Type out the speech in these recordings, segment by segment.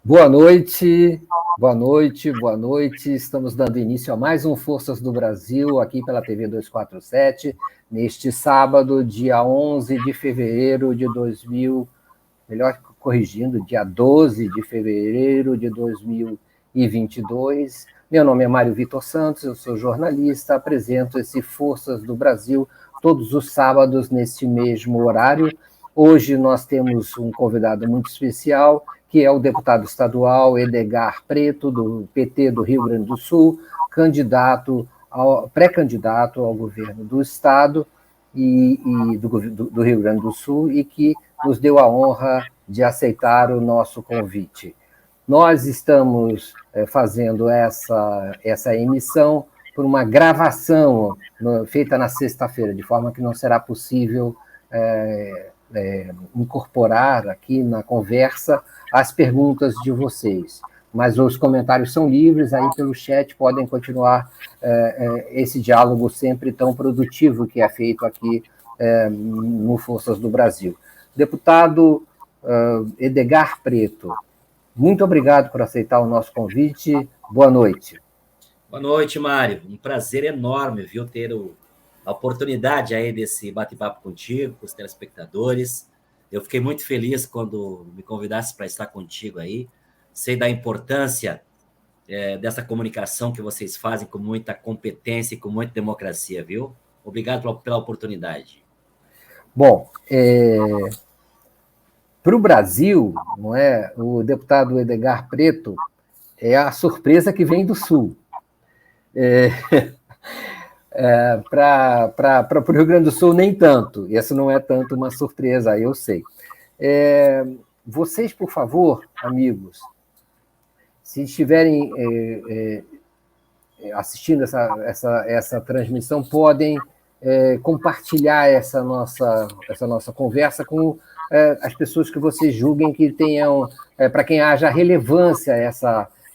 Boa noite, boa noite, boa noite. Estamos dando início a mais um Forças do Brasil, aqui pela TV 247, neste sábado, dia 11 de fevereiro de 2000, melhor corrigindo, dia 12 de fevereiro de 2022. Meu nome é Mário Vitor Santos, eu sou jornalista, apresento esse Forças do Brasil todos os sábados neste mesmo horário. Hoje nós temos um convidado muito especial, que é o deputado estadual Edgar Preto, do PT do Rio Grande do Sul, pré-candidato ao governo do Estado e do Rio Grande do Sul, e que nos deu a honra de aceitar o nosso convite. Nós estamos fazendo essa emissão por uma gravação feita na sexta-feira, de forma que não será possível incorporar aqui na conversa as perguntas de vocês. Mas os comentários são livres, aí pelo chat podem continuar esse diálogo sempre tão produtivo que é feito aqui no Forças do Brasil. Deputado Edgar Preto, muito obrigado por aceitar o nosso convite. Boa noite. Boa noite, Mário. Um prazer enorme, viu, ter a oportunidade aí desse bate-papo contigo, com os telespectadores. Eu fiquei muito feliz quando me convidasse para estar contigo aí. Sei da importância dessa comunicação que vocês fazem com muita competência e com muita democracia, viu? Obrigado pela oportunidade. Bom, para o Brasil, não é, o deputado Edgar Preto é a surpresa que vem do Sul. Para o Rio Grande do Sul, nem tanto. Isso não é tanto uma surpresa, eu sei. Vocês, por favor, amigos, se estiverem assistindo essa transmissão, podem compartilhar essa nossa conversa com as pessoas que vocês julguem que tenham, para quem haja relevância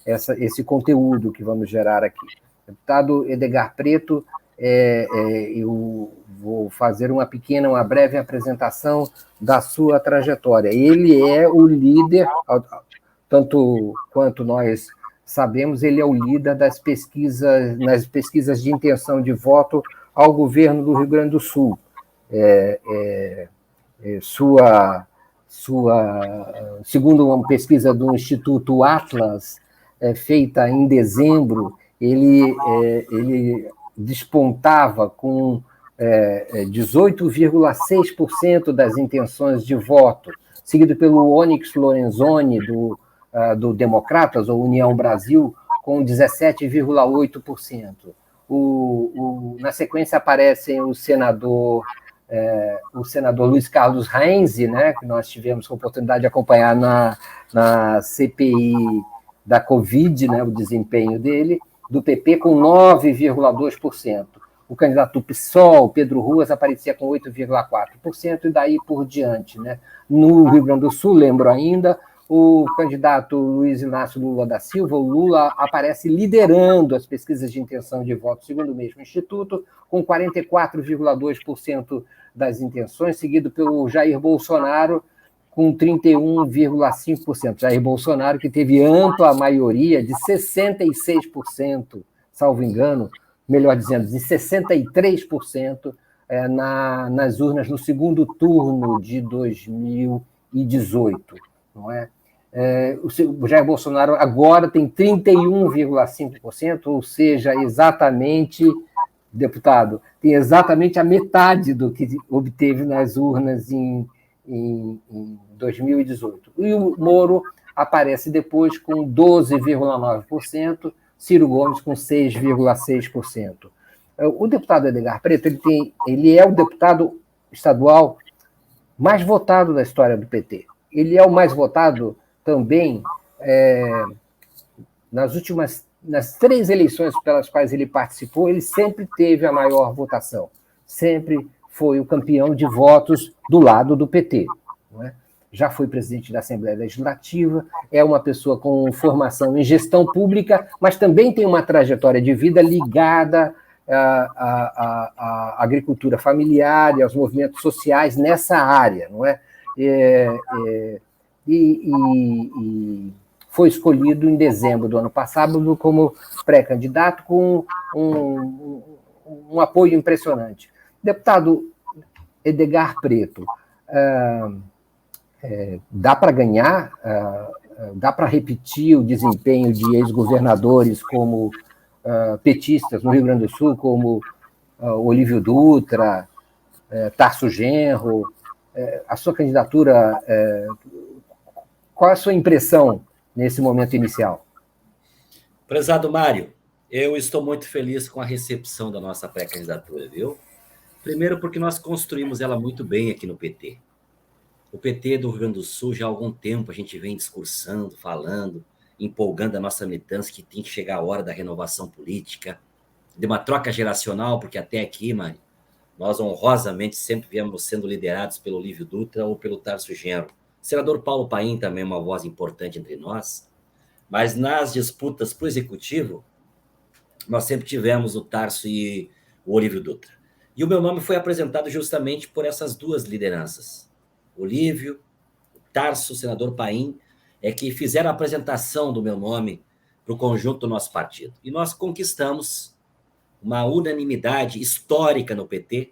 esse conteúdo que vamos gerar aqui. Deputado Edgar Preto, eu vou fazer uma breve apresentação da sua trajetória. Ele é o líder, tanto quanto nós sabemos, ele é o líder nas pesquisas de intenção de voto ao governo do Rio Grande do Sul. Segundo uma pesquisa do Instituto Atlas, feita em dezembro, ele despontava com 18,6% das intenções de voto, seguido pelo Onyx Lorenzoni, do Democratas, ou União Brasil, com 17,8%. Na sequência aparecem o senador Luiz Carlos Reins, né, que nós tivemos a oportunidade de acompanhar na CPI da Covid, né, o desempenho dele, do PP, com 9,2%. O candidato do PSOL, Pedro Ruas, aparecia com 8,4%, e daí por diante. Né? No Rio Grande do Sul, lembro ainda, o candidato Luiz Inácio Lula da Silva, o Lula, aparece liderando as pesquisas de intenção de voto, segundo o mesmo instituto, com 44,2% das intenções, seguido pelo Jair Bolsonaro, com 31,5%. Jair Bolsonaro, que teve ampla maioria de 66%, salvo engano, melhor dizendo, de 63% nas urnas no segundo turno de 2018. Não é? O Jair Bolsonaro agora tem 31,5%, ou seja, exatamente, deputado, tem exatamente a metade do que obteve nas urnas em 2018. E o Moro aparece depois com 12,9%, Ciro Gomes com 6,6%. O deputado Edgar Preto ele é o deputado estadual mais votado da história do PT. Ele é o mais votado também nas 3 eleições pelas quais ele participou, ele sempre teve a maior votação. Sempre foi o campeão de votos do lado do PT. Não é? Já foi presidente da Assembleia Legislativa, é uma pessoa com formação em gestão pública, mas também tem uma trajetória de vida ligada à agricultura familiar e aos movimentos sociais nessa área. Não é? foi escolhido em dezembro do ano passado como pré-candidato com um apoio impressionante. Deputado Edgar Preto, dá para ganhar, dá para repetir o desempenho de ex-governadores como petistas no Rio Grande do Sul, como Olívio Dutra, Tarso Genro? A sua candidatura, qual é a sua impressão nesse momento inicial? Prezado Mário, eu estou muito feliz com a recepção da nossa pré-candidatura, viu? Primeiro porque nós construímos ela muito bem aqui no PT. O PT do Rio Grande do Sul, já há algum tempo, a gente vem discursando, falando, empolgando a nossa militância, que tem que chegar a hora da renovação política, de uma troca geracional, porque até aqui, Mário, nós honrosamente sempre viemos sendo liderados pelo Olívio Dutra ou pelo Tarso Genro. O senador Paulo Paim também é uma voz importante entre nós, mas nas disputas para o executivo, nós sempre tivemos o Tarso e o Olívio Dutra. E o meu nome foi apresentado justamente por essas duas lideranças. Olívio, Tarso, o senador Paim, que fizeram a apresentação do meu nome para o conjunto do nosso partido. E nós conquistamos uma unanimidade histórica no PT,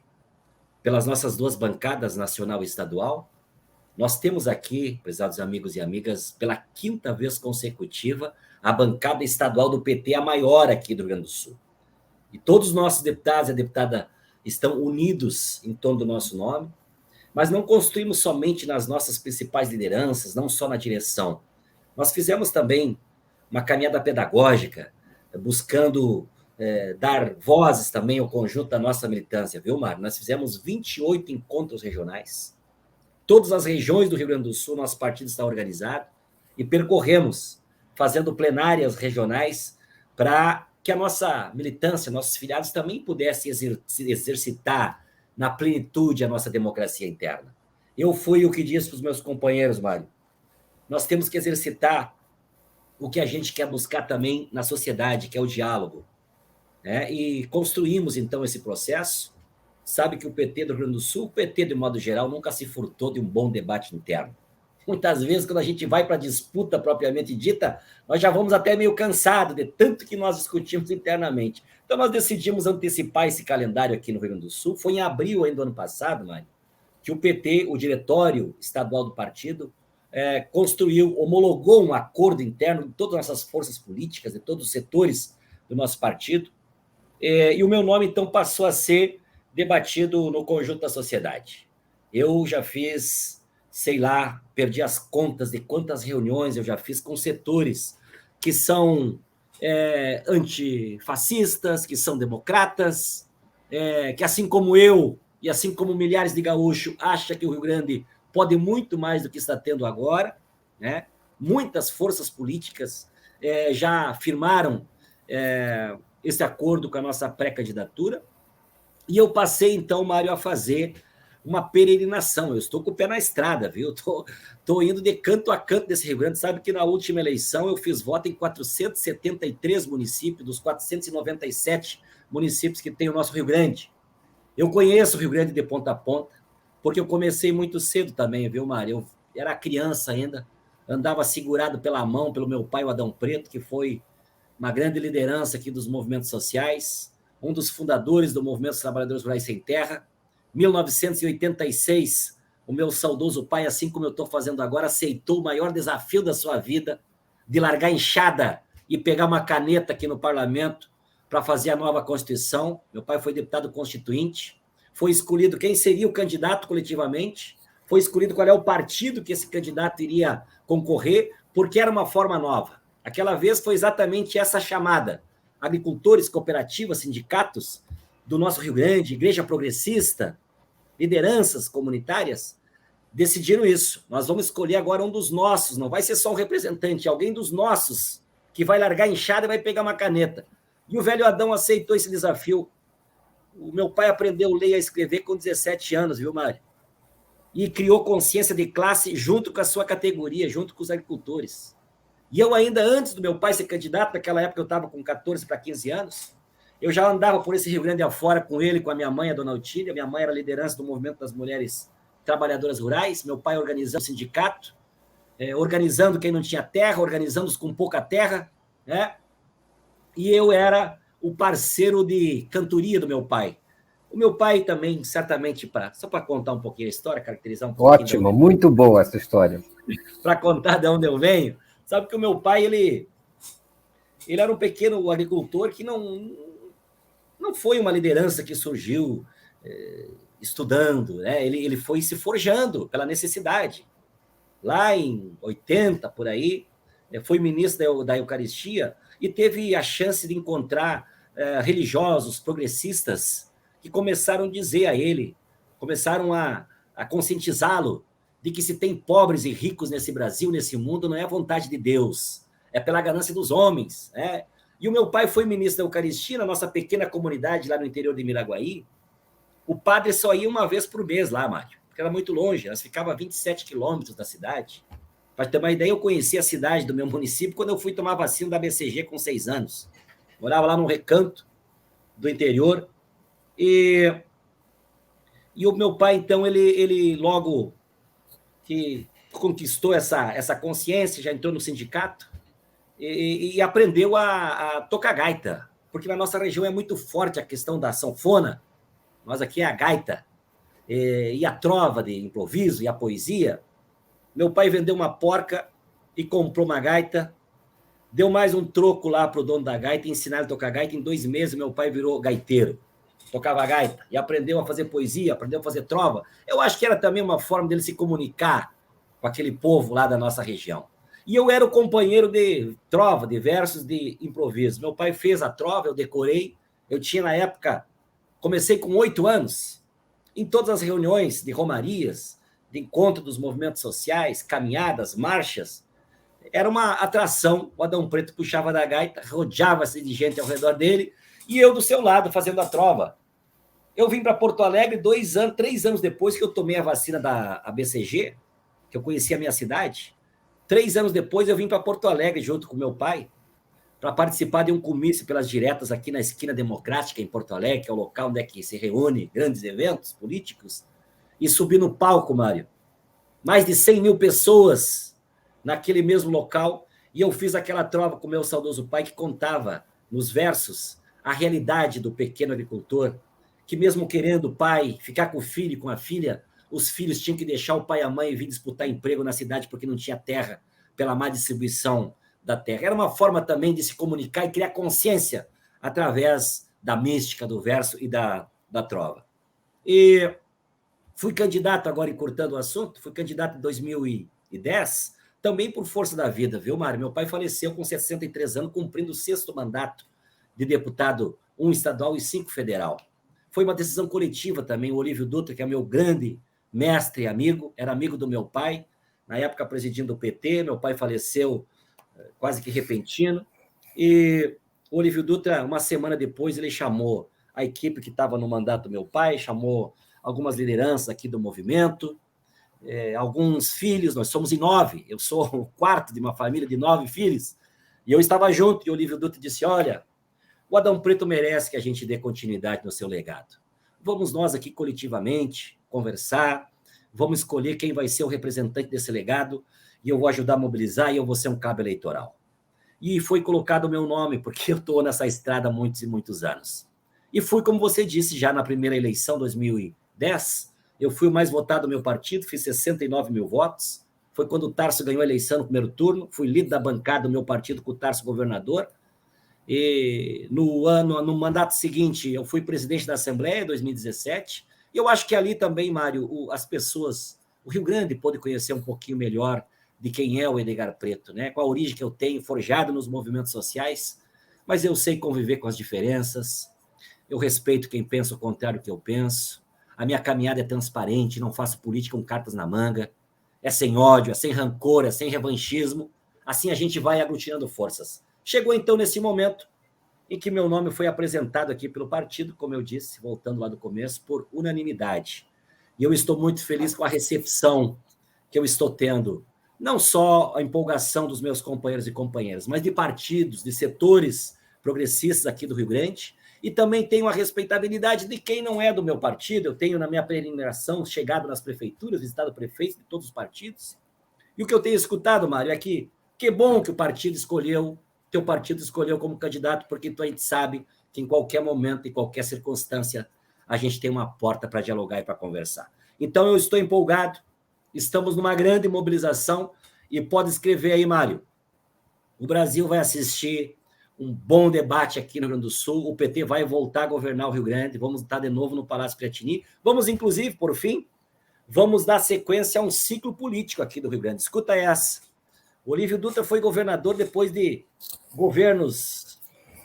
pelas nossas duas bancadas, nacional e estadual. Nós temos aqui, prezados amigos e amigas, pela 5ª vez consecutiva, a bancada estadual do PT, a maior aqui do Rio Grande do Sul. E todos os nossos deputados e a deputada estão unidos em torno do nosso nome, mas não construímos somente nas nossas principais lideranças, não só na direção. Nós fizemos também uma caminhada pedagógica, buscando dar vozes também ao conjunto da nossa militância, viu, Mário? Nós fizemos 28 encontros regionais. Todas as regiões do Rio Grande do Sul, nosso partido está organizado, e percorremos, fazendo plenárias regionais, para que a nossa militância, nossos filiados também pudessem exercitar na plenitude a nossa democracia interna. Eu fui o que disse para os meus companheiros, Mário. Nós temos que exercitar o que a gente quer buscar também na sociedade, que é o diálogo. E construímos, então, esse processo. Sabe que o PT do Rio Grande do Sul, o PT, de modo geral, nunca se furtou de um bom debate interno. Muitas vezes, quando a gente vai para a disputa propriamente dita, nós já vamos até meio cansados de tanto que nós discutimos internamente. Então, nós decidimos antecipar esse calendário aqui no Rio Grande do Sul. Foi em abril ainda do ano passado, Mário, que o PT, o diretório estadual do partido, homologou um acordo interno de todas as nossas forças políticas, de todos os setores do nosso partido, e o meu nome, então, passou a ser debatido no conjunto da sociedade. Eu já fiz, sei lá, perdi as contas de quantas reuniões eu já fiz com setores que são antifascistas, que são democratas, que assim como eu e assim como milhares de gaúchos acham que o Rio Grande pode muito mais do que está tendo agora, né? Muitas forças políticas já firmaram esse acordo com a nossa pré-candidatura, e eu passei, então, Mário, a fazer uma peregrinação. Eu estou com o pé na estrada, viu? Estou indo de canto a canto desse Rio Grande. Sabe que na última eleição eu fiz voto em 473 municípios, dos 497 municípios que tem o nosso Rio Grande. Eu conheço o Rio Grande de ponta a ponta, porque eu comecei muito cedo também, viu, Mário? Eu era criança ainda, andava segurado pela mão pelo meu pai, o Adão Preto, que foi uma grande liderança aqui dos movimentos sociais, um dos fundadores do Movimento dos Trabalhadores Rurais Sem Terra. 1986, o meu saudoso pai, assim como eu estou fazendo agora, aceitou o maior desafio da sua vida, de largar a enxada e pegar uma caneta aqui no parlamento para fazer a nova Constituição. Meu pai foi deputado constituinte, foi escolhido quem seria o candidato coletivamente, foi escolhido qual é o partido que esse candidato iria concorrer, porque era uma forma nova. Aquela vez foi exatamente essa chamada. Agricultores, cooperativas, sindicatos do nosso Rio Grande, igreja progressista, lideranças comunitárias, decidiram isso. Nós vamos escolher agora um dos nossos, não vai ser só um representante, alguém dos nossos, que vai largar a enxada e vai pegar uma caneta. E o velho Adão aceitou esse desafio. O meu pai aprendeu a ler e a escrever com 17 anos, viu, Mário? E criou consciência de classe junto com a sua categoria, junto com os agricultores. E eu ainda, antes do meu pai ser candidato, naquela época eu estava com 14 para 15 anos, eu já andava por esse Rio Grande afora com ele, com a minha mãe, a dona Otília. Minha mãe era liderança do movimento das mulheres trabalhadoras rurais, meu pai organizando o sindicato, organizando quem não tinha terra, organizando os com pouca terra, né? E eu era o parceiro de cantoria do meu pai. O meu pai também, certamente, só para contar um pouquinho a história, caracterizar um pouquinho de Ótimo, muito boa essa história. para contar de onde eu venho, sabe que o meu pai, ele era um pequeno agricultor que não foi uma liderança que surgiu estudando, né? Ele foi se forjando pela necessidade. Lá em 80, por aí, foi ministro da Eucaristia e teve a chance de encontrar religiosos progressistas que começaram a dizer a ele, começaram a conscientizá-lo de que se tem pobres e ricos nesse Brasil, nesse mundo, não é a vontade de Deus, é pela ganância dos homens, né? E o meu pai foi ministro da Eucaristia na nossa pequena comunidade lá no interior de Miraguaí. O padre só ia uma vez por mês lá, Mário, porque era muito longe, elas ficavam a 27 quilômetros da cidade. Para ter uma ideia, eu conheci a cidade do meu município quando eu fui tomar vacina da BCG com 6 anos. Morava lá num recanto do interior. E o meu pai, então, ele logo que conquistou essa consciência, já entrou no sindicato e aprendeu a tocar gaita, porque na nossa região é muito forte a questão da sanfona. Nós aqui é a gaita, e a trova de improviso, e a poesia. Meu pai vendeu uma porca e comprou uma gaita, deu mais um troco lá para o dono da gaita, ensinaram a tocar gaita. Em 2 meses, meu pai virou gaiteiro, tocava gaita, e aprendeu a fazer poesia, aprendeu a fazer trova. Eu acho que era também uma forma dele se comunicar com aquele povo lá da nossa região. E eu era o companheiro de trova, de versos, de improviso. Meu pai fez a trova, eu decorei. Eu tinha, na época, comecei com 8 anos, em todas as reuniões de romarias, de encontro dos movimentos sociais, caminhadas, marchas, era uma atração. O Adão Preto puxava da gaita, rodeava-se de gente ao redor dele, e eu do seu lado, fazendo a trova. Eu vim para Porto Alegre 3 anos depois que eu tomei a vacina da BCG, que eu conheci a minha cidade. 3 anos depois eu vim para Porto Alegre junto com meu pai, para participar de um comício pelas diretas aqui na Esquina Democrática, em Porto Alegre, que é o local onde é que se reúne grandes eventos políticos, e subir no palco, Mário. Mais de 100 mil pessoas naquele mesmo local, e eu fiz aquela trova com meu saudoso pai, que contava nos versos a realidade do pequeno agricultor, que mesmo querendo o pai ficar com o filho e com a filha, os filhos tinham que deixar o pai e a mãe e vir disputar emprego na cidade porque não tinha terra, pela má distribuição da terra. Era uma forma também de se comunicar e criar consciência através da mística, do verso e da trova. E fui candidato, agora encurtando o assunto, fui candidato em 2010, também por força da vida, viu, Mário? Meu pai faleceu com 63 anos, cumprindo o 6º mandato de deputado, 1 estadual e 5 federal. Foi uma decisão coletiva também. O Olívio Dutra, que é meu grande mestre e amigo, era amigo do meu pai, na época presidindo o PT. Meu pai faleceu quase que repentino, e o Olívio Dutra, uma semana depois, ele chamou a equipe que estava no mandato do meu pai, chamou algumas lideranças aqui do movimento, alguns filhos. Nós somos em 9, eu sou o 4º de uma família de 9 filhos, e eu estava junto, e o Olívio Dutra disse: olha, o Adão Preto merece que a gente dê continuidade no seu legado. Vamos nós aqui coletivamente conversar, vamos escolher quem vai ser o representante desse legado, e eu vou ajudar a mobilizar, e eu vou ser um cabo eleitoral. E foi colocado o meu nome, porque eu estou nessa estrada há muitos e muitos anos. E fui, como você disse, já na primeira eleição, 2010, eu fui o mais votado do meu partido, fiz 69 mil votos. Foi quando o Tarso ganhou a eleição no primeiro turno, fui líder da bancada do meu partido com o Tarso governador. E no mandato seguinte, eu fui presidente da Assembleia, em 2017. E eu acho que ali também, Mário, as pessoas, o Rio Grande pôde conhecer um pouquinho melhor de quem é o Edgar Preto, né? Com a origem que eu tenho, forjado nos movimentos sociais, mas eu sei conviver com as diferenças, eu respeito quem pensa o contrário do que eu penso, a minha caminhada é transparente, não faço política com cartas na manga, é sem ódio, é sem rancor, é sem revanchismo, assim a gente vai aglutinando forças. Chegou então nesse momento em que meu nome foi apresentado aqui pelo partido, como eu disse, voltando lá do começo, por unanimidade. E eu estou muito feliz com a recepção que eu estou tendo, não só a empolgação dos meus companheiros e companheiras, mas de partidos, de setores progressistas aqui do Rio Grande, e também tenho a respeitabilidade de quem não é do meu partido. Eu tenho, na minha peregrinação, chegado nas prefeituras, visitado prefeitos de todos os partidos, E o que eu tenho escutado, Mário, é que bom que o partido escolheu, teu partido escolheu como candidato, porque a gente sabe que em qualquer momento, em qualquer circunstância, a gente tem uma porta para dialogar e para conversar. Então, eu estou empolgado, estamos numa grande mobilização, e pode escrever aí, Mário, o Brasil vai assistir um bom debate aqui no Rio Grande do Sul, o PT vai voltar a governar o Rio Grande, vamos estar de novo no Palácio Piratini, vamos, inclusive, por fim, vamos dar sequência a um ciclo político aqui do Rio Grande. Escuta essa. O Olívio Dutra foi governador depois de governos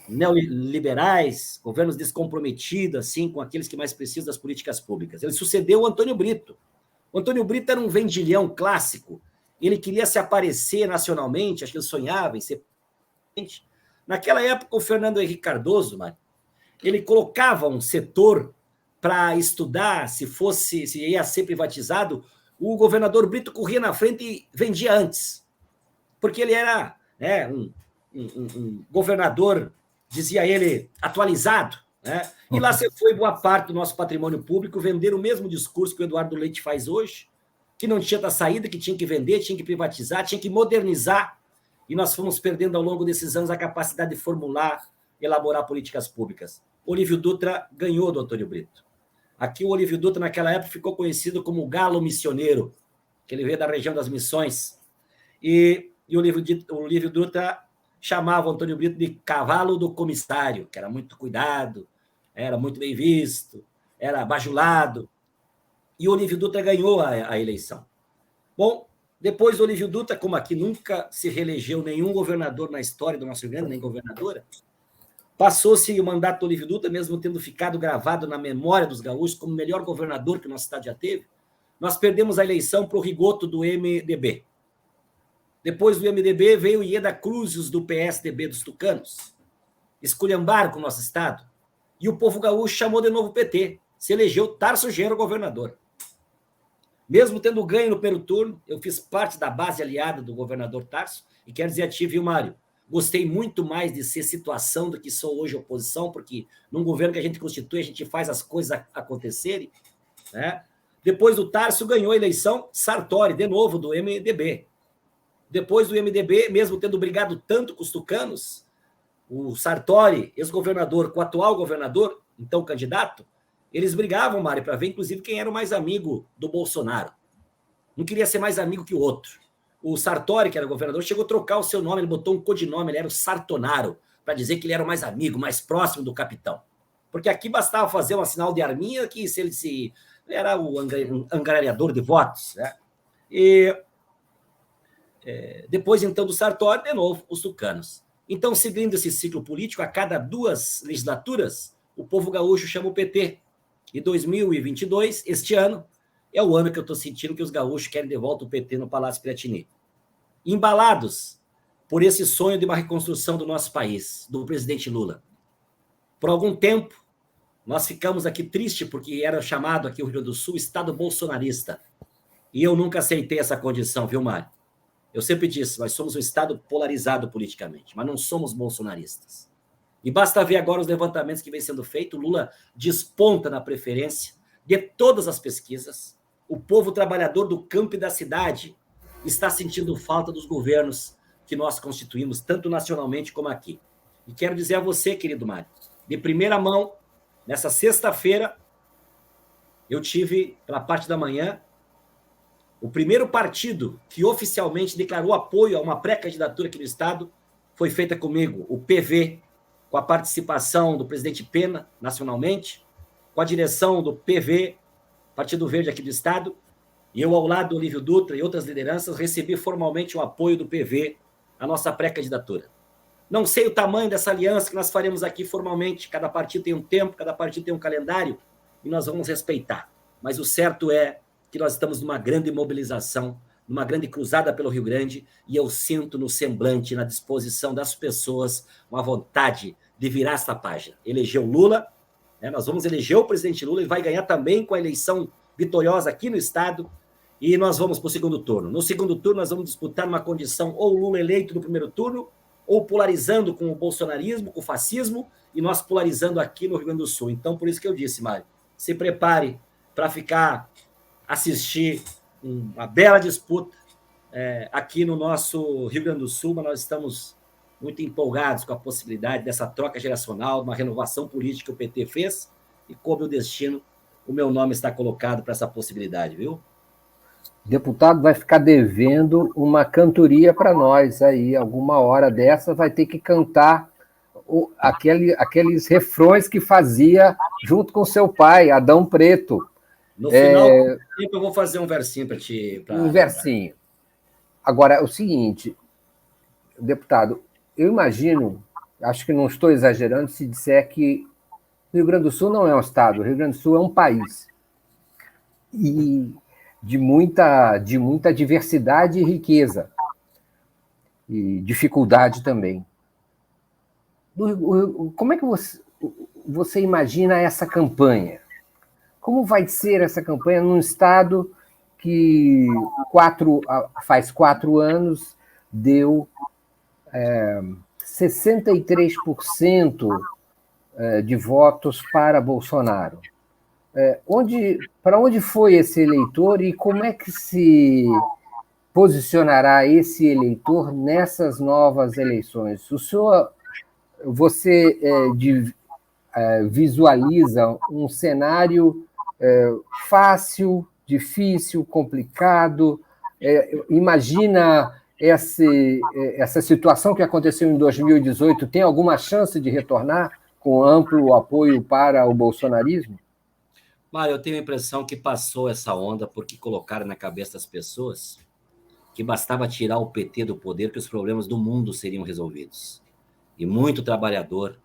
neoliberais, governos descomprometidos, assim, com aqueles que mais precisam das políticas públicas. Ele sucedeu o Antônio Brito. O Antônio Brito era um vendilhão clássico. Ele queria se aparecer nacionalmente, acho que ele sonhava em ser presidente. Naquela época, o Fernando Henrique Cardoso, mano, ele colocava um setor para estudar se ia ser privatizado. O governador Brito corria na frente e vendia antes, porque ele era um governador, dizia ele, atualizado, né? E lá você foi boa parte do nosso patrimônio público vender o mesmo discurso que o Eduardo Leite faz hoje, que não tinha da saída, que tinha que vender, tinha que privatizar, tinha que modernizar, e nós fomos perdendo ao longo desses anos a capacidade de formular, elaborar políticas públicas. Olívio Dutra ganhou do Antônio Brito. Aqui o Olívio Dutra, naquela época, ficou conhecido como o galo missioneiro, que ele veio da região das Missões, e o Olívio Dutra chamava o Antônio Brito de cavalo do comissário, que era muito cuidado, era muito bem visto, era bajulado, e o Olívio Dutra ganhou a eleição. Bom, depois do Olívio Dutra, como aqui nunca se reelegeu nenhum governador na história do nosso Rio Grande, nem governadora, passou-se o mandato do Olívio Dutra, mesmo tendo ficado gravado na memória dos gaúchos como o melhor governador que o nosso estado já teve. Nós perdemos a eleição para o Rigoto do MDB. Depois do MDB veio o Ieda Cruzes do PSDB dos Tucanos. Esculhambaram com o nosso estado. E o povo gaúcho chamou de novo o PT. Se elegeu Tarso Genro governador. Mesmo tendo ganho no primeiro turno, eu fiz parte da base aliada do governador Tarso, e quero dizer a ti, viu, Mário, gostei muito mais de ser situação do que sou hoje oposição, porque num governo que a gente constitui, a gente faz as coisas acontecerem, né? Depois do Tarso, ganhou a eleição Sartori, de novo, do MDB. Depois do MDB, mesmo tendo brigado tanto com os tucanos, o Sartori, ex-governador, com o atual governador, então candidato, eles brigavam, Mário, para ver, inclusive, quem era o mais amigo do Bolsonaro. Não queria ser mais amigo que o outro. O Sartori, que era governador, chegou a trocar o seu nome, ele botou um codinome, ele era o Sartonaro, para dizer que ele era o mais amigo, mais próximo do capitão. Porque aqui bastava fazer um sinal de arminha, que se ele era o angariador de votos, né? E depois, então, do Sartori, de novo, os tucanos. Então, seguindo esse ciclo político, a cada 2 legislaturas, o povo gaúcho chama o PT. E 2022, este ano, é o ano que eu estou sentindo que os gaúchos querem de volta o PT no Palácio Piratini. Embalados por esse sonho de uma reconstrução do nosso país, do presidente Lula. Por algum tempo, nós ficamos aqui tristes porque era chamado aqui o Rio Grande do Sul Estado bolsonarista. E eu nunca aceitei essa condição, viu, Mário? Eu sempre disse, nós somos um Estado polarizado politicamente, mas não somos bolsonaristas. E basta ver agora os levantamentos que vem sendo feitos, o Lula desponta na preferência de todas as pesquisas, o povo trabalhador do campo e da cidade está sentindo falta dos governos que nós constituímos, tanto nacionalmente como aqui. E quero dizer a você, querido Mário, de primeira mão, nessa sexta-feira, eu tive, pela parte da manhã, o primeiro partido que oficialmente declarou apoio a uma pré-candidatura aqui no Estado foi feita comigo, o PV, com a participação do presidente Pena, nacionalmente, com a direção do PV, Partido Verde aqui do Estado, e eu, ao lado do Olívio Dutra e outras lideranças, recebi formalmente o apoio do PV à nossa pré-candidatura. Não sei o tamanho dessa aliança que nós faremos aqui formalmente, cada partido tem um tempo, cada partido tem um calendário, e nós vamos respeitar. Mas o certo é que nós estamos numa grande mobilização, numa grande cruzada pelo Rio Grande, e eu sinto no semblante, na disposição das pessoas, uma vontade de virar essa página. Elegeu Lula, né? Nós vamos eleger o presidente Lula, ele vai ganhar também com a eleição vitoriosa aqui no Estado, e nós vamos para o segundo turno. No segundo turno, nós vamos disputar uma condição ou Lula eleito no primeiro turno, ou polarizando com o bolsonarismo, com o fascismo, e nós polarizando aqui no Rio Grande do Sul. Então, por isso que eu disse, Mário, se prepare para assistir uma bela disputa aqui no nosso Rio Grande do Sul, mas nós estamos muito empolgados com a possibilidade dessa troca geracional, uma renovação política que o PT fez, e coube o destino, o meu nome está colocado para essa possibilidade, viu? O deputado vai ficar devendo uma cantoria para nós aí, alguma hora dessa vai ter que cantar aqueles refrões que fazia junto com seu pai, Adão Preto. No final do tempo eu vou fazer um versinho para ti. Um versinho. Agora, é o seguinte, deputado, eu imagino, acho que não estou exagerando se disser que o Rio Grande do Sul não é um estado, o Rio Grande do Sul é um país. E de muita diversidade e riqueza. E dificuldade também. Como é que você imagina essa campanha? Como vai ser essa campanha num estado que faz 4 anos deu 63% de votos para Bolsonaro? Para onde foi esse eleitor e como é que se posicionará esse eleitor nessas novas eleições? Você visualiza um cenário fácil, difícil, complicado? Imagina essa situação que aconteceu em 2018, tem alguma chance de retornar com amplo apoio para o bolsonarismo? Mário, eu tenho a impressão que passou essa onda porque colocaram na cabeça das pessoas que bastava tirar o PT do poder que os problemas do mundo seriam resolvidos. E muito trabalhador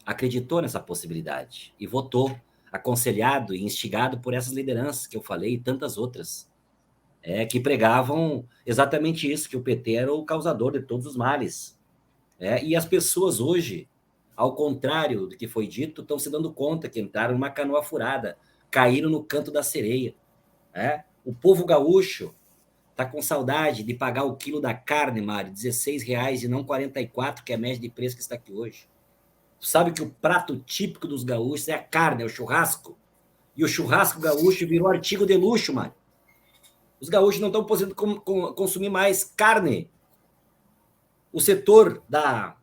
acreditou nessa possibilidade e votou, aconselhado e instigado por essas lideranças que eu falei e tantas outras, que pregavam exatamente isso, que o PT era o causador de todos os males. E as pessoas hoje, ao contrário do que foi dito, estão se dando conta que entraram numa canoa furada, caíram no canto da sereia. O povo gaúcho está com saudade de pagar o quilo da carne, Mário, R$16 e não 44, que é a média de preço que está aqui hoje. Tu sabe que o prato típico dos gaúchos é a carne, é o churrasco. E o churrasco gaúcho virou artigo de luxo, Mário. Os gaúchos não estão podendo consumir mais carne. O setor da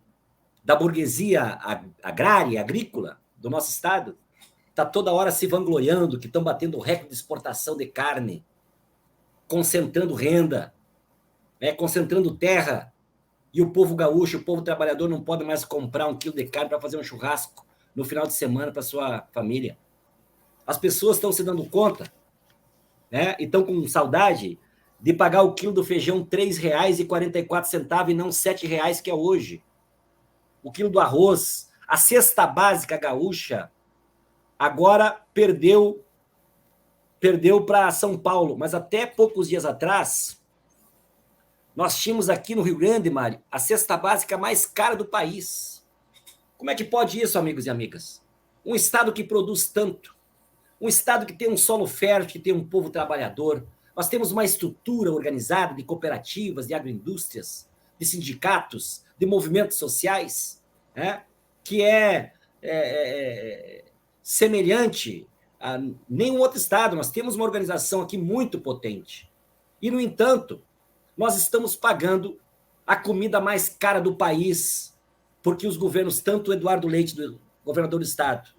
burguesia agrária, agrícola do nosso estado, está toda hora se vangloriando que estão batendo o recorde de exportação de carne, concentrando renda, concentrando terra, e o povo gaúcho, o povo trabalhador não pode mais comprar 1 quilo de carne para fazer um churrasco no final de semana para sua família. As pessoas estão se dando conta, e estão com saudade de pagar o quilo do feijão R$3,44 e não R$7 que é hoje. O quilo do arroz, a cesta básica gaúcha, agora perdeu para São Paulo, mas até poucos dias atrás, nós tínhamos aqui no Rio Grande, Mário, a cesta básica mais cara do país. Como é que pode isso, amigos e amigas? Um estado que produz tanto, um estado que tem um solo fértil, que tem um povo trabalhador, nós temos uma estrutura organizada de cooperativas, de agroindústrias, de sindicatos, de movimentos sociais, que é semelhante a nenhum outro estado. Nós temos uma organização aqui muito potente. E, no entanto, nós estamos pagando a comida mais cara do país, porque os governos, tanto o Eduardo Leite, governador do estado,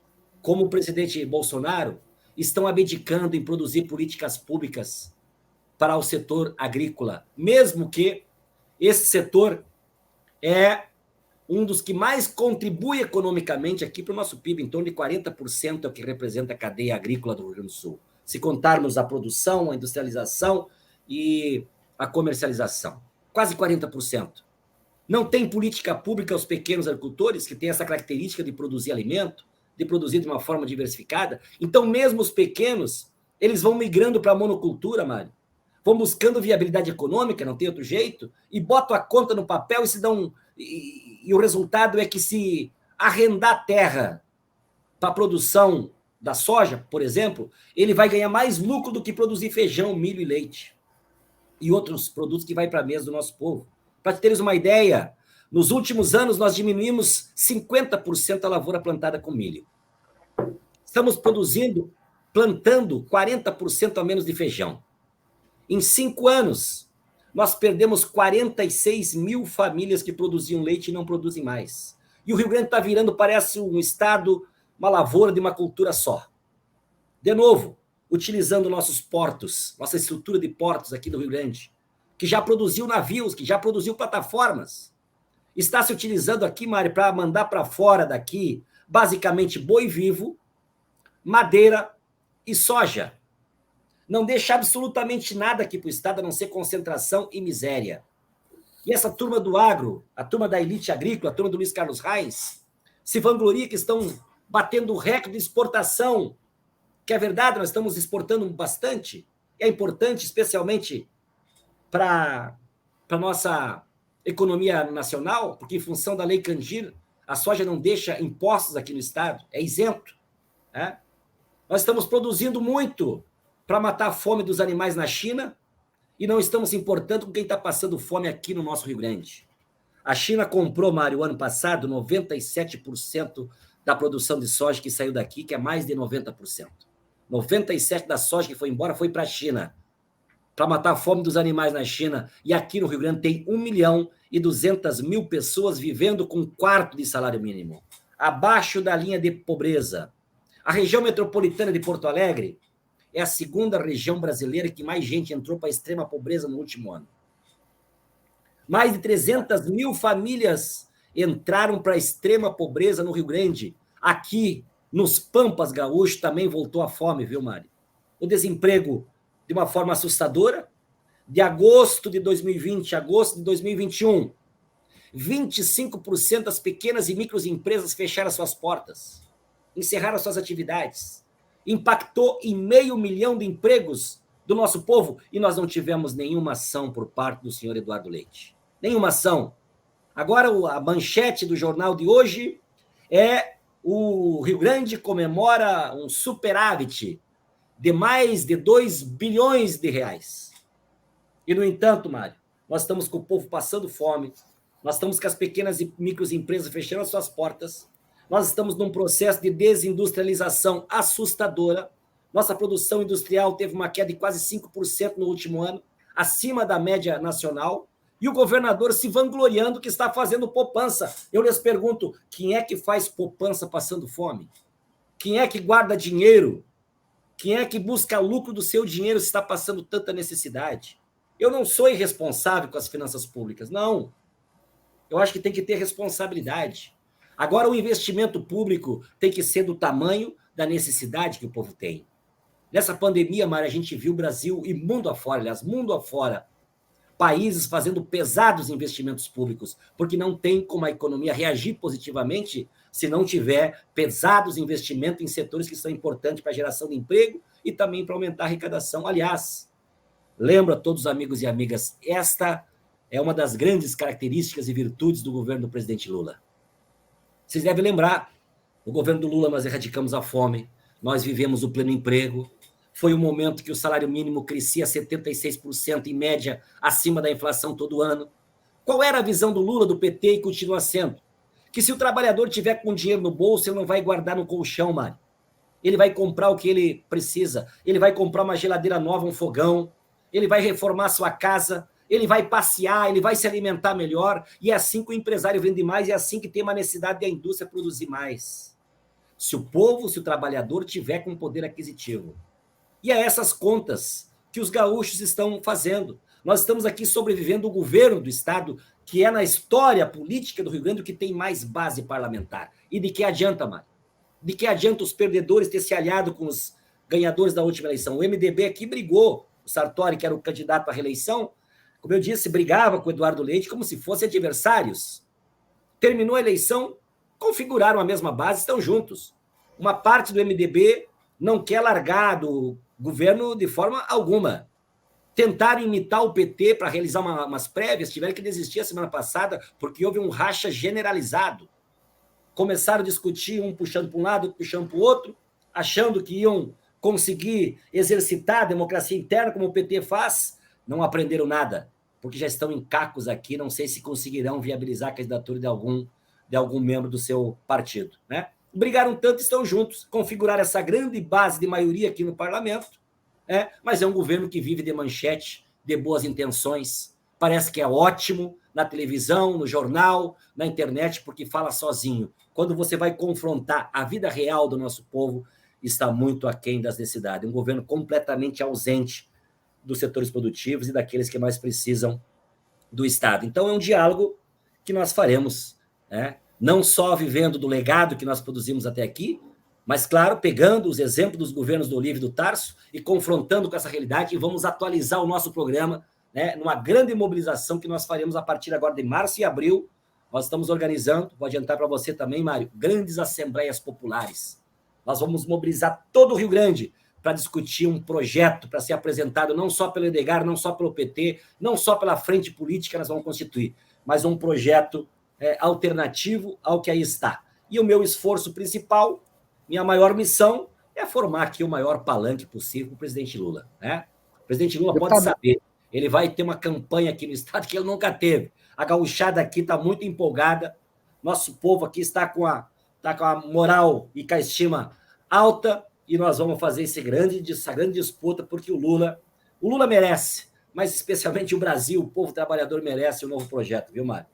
como o presidente Bolsonaro, estão abdicando em produzir políticas públicas para o setor agrícola, mesmo que esse setor é um dos que mais contribui economicamente aqui para o nosso PIB, em torno de 40% é o que representa a cadeia agrícola do Rio Grande do Sul, se contarmos a produção, a industrialização e a comercialização. Quase 40%. Não tem política pública aos pequenos agricultores, que têm essa característica de produzir alimento, de produzir de uma forma diversificada. Então, mesmo os pequenos, eles vão migrando para a monocultura, Mário. Vão buscando viabilidade econômica, não tem outro jeito, e botam a conta no papel e se dão... E o resultado é que, se arrendar terra para a produção da soja, por exemplo, ele vai ganhar mais lucro do que produzir feijão, milho e leite e outros produtos que vai para a mesa do nosso povo. Para teres uma ideia, nos últimos anos nós diminuímos 50% a lavoura plantada com milho. Estamos plantando 40% a menos de feijão. Em 5 anos, nós perdemos 46 mil famílias que produziam leite e não produzem mais. E o Rio Grande está virando, parece um estado, uma lavoura de uma cultura só. De novo, utilizando nossos portos, nossa estrutura de portos aqui do Rio Grande, que já produziu navios, que já produziu plataformas. Está se utilizando aqui, Mari, para mandar para fora daqui, basicamente, boi vivo, madeira e soja. Não deixa absolutamente nada aqui para o Estado, a não ser concentração e miséria. E essa turma do agro, a turma da elite agrícola, a turma do Luiz Carlos Reis, se vangloria que estão batendo recorde de exportação, que é verdade, nós estamos exportando bastante, é importante, especialmente para a nossa economia nacional, porque em função da Lei Candir, a soja não deixa impostos aqui no Estado, é isento. Né? Nós estamos produzindo muito para matar a fome dos animais na China e não estamos importando com quem está passando fome aqui no nosso Rio Grande. A China comprou, Mário, ano passado, 97% da produção de soja que saiu daqui, que é mais de 90%. 97% da soja que foi embora foi para a China, para matar a fome dos animais na China. E aqui no Rio Grande tem 1.200.000 pessoas vivendo com um quarto de salário mínimo, abaixo da linha de pobreza. A região metropolitana de Porto Alegre é a segunda região brasileira que mais gente entrou para a extrema pobreza no último ano. Mais de 300.000 famílias entraram para a extrema pobreza no Rio Grande. Aqui, nos Pampas Gaúchos, também voltou a fome, viu, Mari? O desemprego de uma forma assustadora. De agosto de 2020 a agosto de 2021, 25% das pequenas e microempresas fecharam suas portas, encerraram suas atividades. Impactou em 500 mil de empregos do nosso povo e nós não tivemos nenhuma ação por parte do senhor Eduardo Leite. Nenhuma ação. Agora, a manchete do jornal de hoje é: o Rio Grande comemora um superávit de mais de 2 bilhões de reais. E, no entanto, Mário, nós estamos com o povo passando fome, nós estamos com as pequenas e microempresas fechando as suas portas, nós estamos num processo de desindustrialização assustadora, nossa produção industrial teve uma queda de quase 5% no último ano, acima da média nacional, e o governador se vangloriando que está fazendo poupança. Eu lhes pergunto, quem é que faz poupança passando fome? Quem é que guarda dinheiro? Quem é que busca lucro do seu dinheiro se está passando tanta necessidade? Eu não sou irresponsável com as finanças públicas, não. Eu acho que tem que ter responsabilidade. Agora, o investimento público tem que ser do tamanho da necessidade que o povo tem. Nessa pandemia, Mari, a gente viu o Brasil e mundo afora, aliás, mundo afora, países fazendo pesados investimentos públicos, porque não tem como a economia reagir positivamente se não tiver pesados investimentos em setores que são importantes para a geração de emprego e também para aumentar a arrecadação. Aliás, lembro a todos os amigos e amigas, esta é uma das grandes características e virtudes do governo do presidente Lula. Vocês devem lembrar, no governo do Lula nós erradicamos a fome, nós vivemos o pleno emprego, foi o momento que o salário mínimo crescia 76% em média acima da inflação todo ano. Qual era a visão do Lula, do PT e continua sendo? Que se o trabalhador tiver com dinheiro no bolso, ele não vai guardar no colchão, Mário. Ele vai comprar o que ele precisa, ele vai comprar uma geladeira nova, um fogão, ele vai reformar sua casa, ele vai passear, ele vai se alimentar melhor, e é assim que o empresário vende mais, e é assim que tem uma necessidade da indústria produzir mais. Se o povo, se o trabalhador tiver com poder aquisitivo. E é essas contas que os gaúchos estão fazendo. Nós estamos aqui sobrevivendo o governo do Estado, que é na história política do Rio Grande que tem mais base parlamentar. E de que adianta, Mário? De que adianta os perdedores ter se aliado com os ganhadores da última eleição? O MDB aqui brigou, o Sartori, que era o candidato à reeleição, como eu disse, brigava com o Eduardo Leite como se fossem adversários. Terminou a eleição, configuraram a mesma base, estão juntos. Uma parte do MDB não quer largar do governo de forma alguma. Tentaram imitar o PT para realizar umas prévias, tiveram que desistir a semana passada porque houve um racha generalizado. Começaram a discutir, um puxando para um lado, outro puxando para o outro, achando que iam conseguir exercitar a democracia interna, como o PT faz, não aprenderam nada, porque já estão em cacos aqui, não sei se conseguirão viabilizar a candidatura de algum membro do seu partido, né? Brigaram tanto, estão juntos, configuraram essa grande base de maioria aqui no parlamento, mas é um governo que vive de manchete, de boas intenções, parece que é ótimo na televisão, no jornal, na internet, porque fala sozinho. Quando você vai confrontar a vida real do nosso povo, está muito aquém das necessidades. Um governo completamente ausente dos setores produtivos e daqueles que mais precisam do Estado. Então, é um diálogo que nós faremos, né? Não só vivendo do legado que nós produzimos até aqui, mas, claro, pegando os exemplos dos governos do Olívio e do Tarso e confrontando com essa realidade, e vamos atualizar o nosso programa, né, numa grande mobilização que nós faremos a partir agora de março e abril. Nós estamos organizando, vou adiantar para você também, Mário, grandes assembleias populares. Nós vamos mobilizar todo o Rio Grande para discutir um projeto para ser apresentado não só pelo Edgar, não só pelo PT, não só pela frente política que nós vamos constituir, mas um projeto alternativo ao que aí está. E o meu esforço principal, minha maior missão, é formar aqui o maior palanque possível para o presidente Lula, né? O presidente Lula pode saber, ele vai ter uma campanha aqui no estado que ele nunca teve. A gauchada aqui está muito empolgada, nosso povo aqui está com a moral e com a estima alta, e nós vamos fazer essa grande disputa, porque o Lula merece, mas especialmente o Brasil, o povo trabalhador merece um novo projeto, viu, Mário?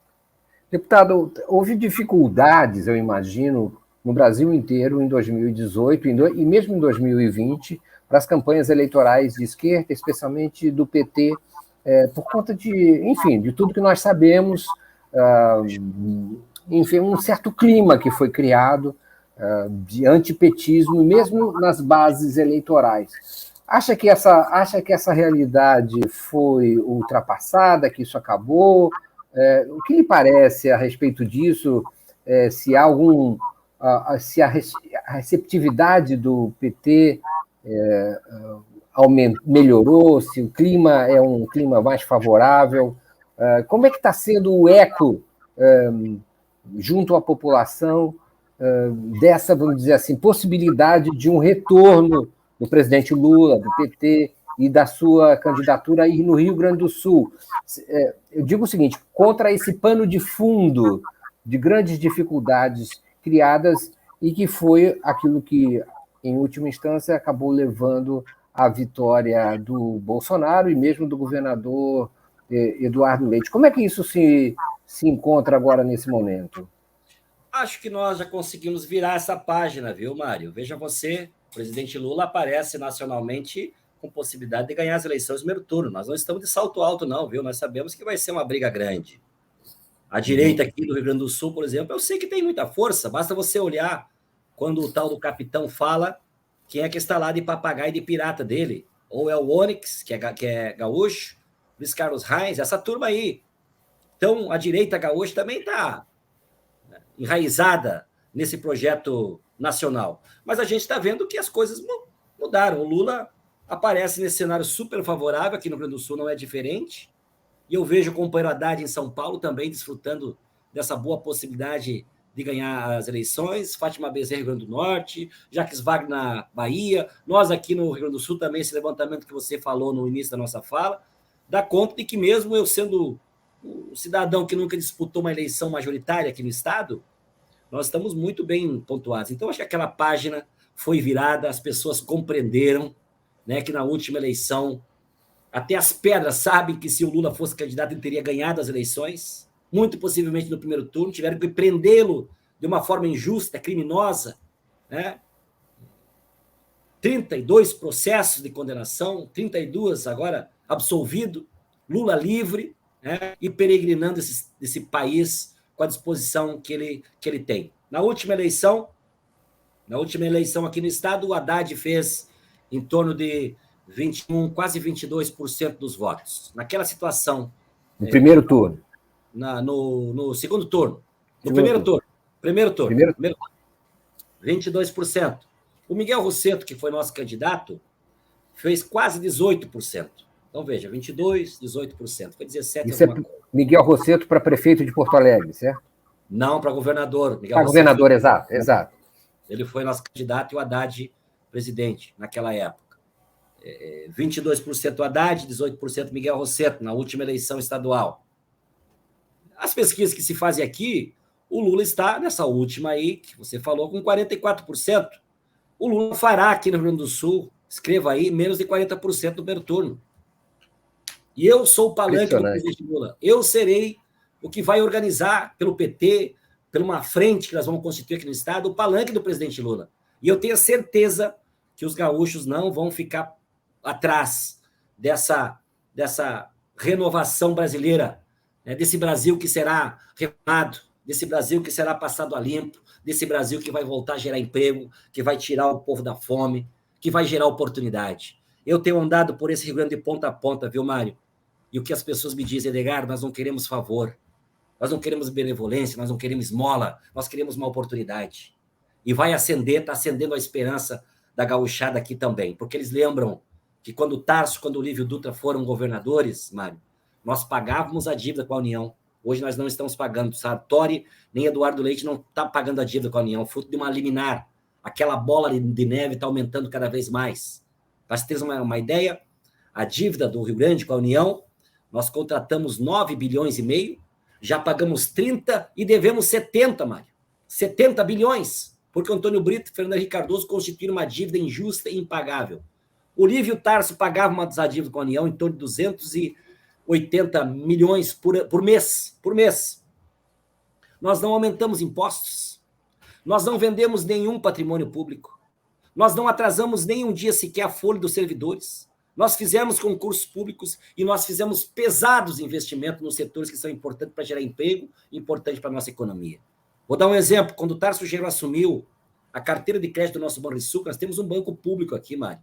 Deputado, houve dificuldades, eu imagino, no Brasil inteiro em 2018 e mesmo em 2020, para as campanhas eleitorais de esquerda, especialmente do PT, por conta de tudo que nós sabemos, enfim, um certo clima que foi criado de antipetismo, mesmo nas bases eleitorais. Acha que essa realidade foi ultrapassada, que isso acabou? O que lhe parece a respeito disso? Se há se a receptividade do PT melhorou, se o clima é um clima mais favorável? Como é que está sendo o eco junto à população dessa, vamos dizer assim, possibilidade de um retorno do presidente Lula, do PT e da sua candidatura aí no Rio Grande do Sul? Eu digo o seguinte, contra esse pano de fundo de grandes dificuldades criadas e que foi aquilo que, em última instância, acabou levando à vitória do Bolsonaro e mesmo do governador Eduardo Leite. Como é que isso se encontra agora nesse momento? Acho que nós já conseguimos virar essa página, viu, Mário? Veja você, o presidente Lula aparece nacionalmente com possibilidade de ganhar as eleições no primeiro turno. Nós não estamos de salto alto, não, viu? Nós sabemos que vai ser uma briga grande. A direita aqui do Rio Grande do Sul, por exemplo, eu sei que tem muita força, basta você olhar quando o tal do capitão fala quem é que está lá de papagaio de pirata dele. Ou é o Onyx, que é gaúcho, Luiz Carlos Reis, essa turma aí. Então, a direita gaúcha também está enraizada nesse projeto nacional. Mas a gente está vendo que as coisas mudaram. O Lula aparece nesse cenário super favorável, aqui no Rio Grande do Sul não é diferente, e eu vejo o companheiro Haddad em São Paulo também desfrutando dessa boa possibilidade de ganhar as eleições, Fátima Bezerra, Rio Grande do Norte, Jacques Wagner na Bahia, nós aqui no Rio Grande do Sul também, esse levantamento que você falou no início da nossa fala, dá conta de que mesmo eu sendo um cidadão que nunca disputou uma eleição majoritária aqui no estado, nós estamos muito bem pontuados. Então, acho que aquela página foi virada, as pessoas compreenderam, né, que na última eleição, até as pedras sabem que se o Lula fosse candidato, ele teria ganhado as eleições, muito possivelmente no primeiro turno, tiveram que prendê-lo de uma forma injusta, criminosa, né? 32 processos de condenação, 32 agora absolvido, Lula livre, né? E peregrinando esse país com a disposição que ele tem. Na última eleição aqui no estado, o Haddad fez em torno de 21, quase 22% dos votos. Naquela situação... No primeiro turno. No segundo turno. Primeiro turno. 22%. O Miguel Rosseto, que foi nosso candidato, fez quase 18%. Então, veja, 22%, 18%. Foi 17%. Isso é Miguel Rosseto para prefeito de Porto Alegre, certo? Não, para governador. Para governador, exato. Ele foi nosso candidato e o Haddad presidente naquela época. 22% Haddad, 18% Miguel Rosseto, na última eleição estadual. As pesquisas que se fazem aqui, o Lula está, nessa última aí, que você falou, com 44%. O Lula fará aqui no Rio Grande do Sul, escreva aí, menos de 40% no primeiro turno. E eu sou o palanque do presidente Lula. Eu serei o que vai organizar pelo PT, por uma frente que nós vamos constituir aqui no Estado, o palanque do presidente Lula. E eu tenho certeza que os gaúchos não vão ficar atrás dessa renovação brasileira, né? Desse Brasil que será renovado, desse Brasil que será passado a limpo, desse Brasil que vai voltar a gerar emprego, que vai tirar o povo da fome, que vai gerar oportunidade. Eu tenho andado por esse Rio Grande de ponta a ponta, viu, Mário? E o que as pessoas me dizem, Edgar, nós não queremos favor, nós não queremos benevolência, nós não queremos esmola, nós queremos uma oportunidade. E vai acender, está acendendo a esperança da gauchada aqui também, porque eles lembram que quando o Tarso, quando o Lívio Dutra foram governadores, Mário, nós pagávamos a dívida com a União. Hoje nós não estamos pagando. Sartori nem Eduardo Leite não está pagando a dívida com a União, fruto de uma liminar. Aquela bola de neve está aumentando cada vez mais. Para vocês terem uma ideia, a dívida do Rio Grande com a União, nós contratamos 9 bilhões e meio, já pagamos 30 e devemos 70, Mário. 70 bilhões, porque o Antônio Brito e Fernando Henrique Cardoso constituíram uma dívida injusta e impagável. O Lívio Tarso pagava uma dívida com a União em torno de 280 milhões por mês. Nós não aumentamos impostos, nós não vendemos nenhum patrimônio público, nós não atrasamos nem um dia sequer a folha dos servidores, nós fizemos concursos públicos e nós fizemos pesados investimentos nos setores que são importantes para gerar emprego, importantes para a nossa economia. Vou dar um exemplo. Quando o Tarso Genro assumiu a carteira de crédito do nosso Banrisul, nós temos um banco público aqui, Mário.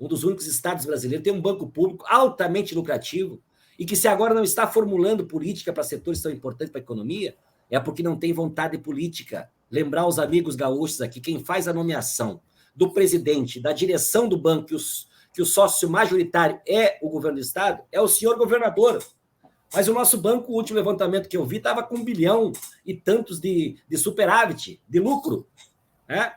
Um dos únicos estados brasileiros tem um banco público altamente lucrativo e que, se agora não está formulando política para setores tão importantes para a economia, é porque não tem vontade política. Lembrar os amigos gaúchos aqui, quem faz a nomeação do presidente, da direção do banco, que o sócio majoritário é o governo do estado, é o senhor governador. Mas o nosso banco, o último levantamento que eu vi, estava com 1 bilhão e tantos de superávit, de lucro. Né?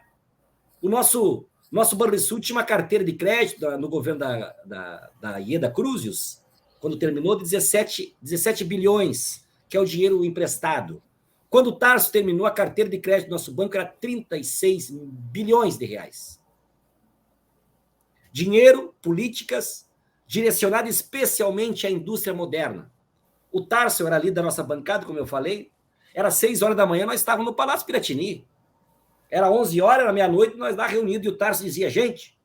O nosso Banrisul tinha uma carteira de crédito no governo da Ieda Cruzius, quando terminou, de 17 bilhões, que é o dinheiro emprestado. Quando o Tarso terminou, a carteira de crédito do nosso banco era 36 bilhões de reais. Dinheiro, políticas, direcionado especialmente à indústria moderna. O Tarso era ali da nossa bancada, como eu falei, era 6 horas da manhã, nós estávamos no Palácio Piratini. Era 11 horas, era meia-noite, nós lá reunidos, e o Tarso dizia, gente,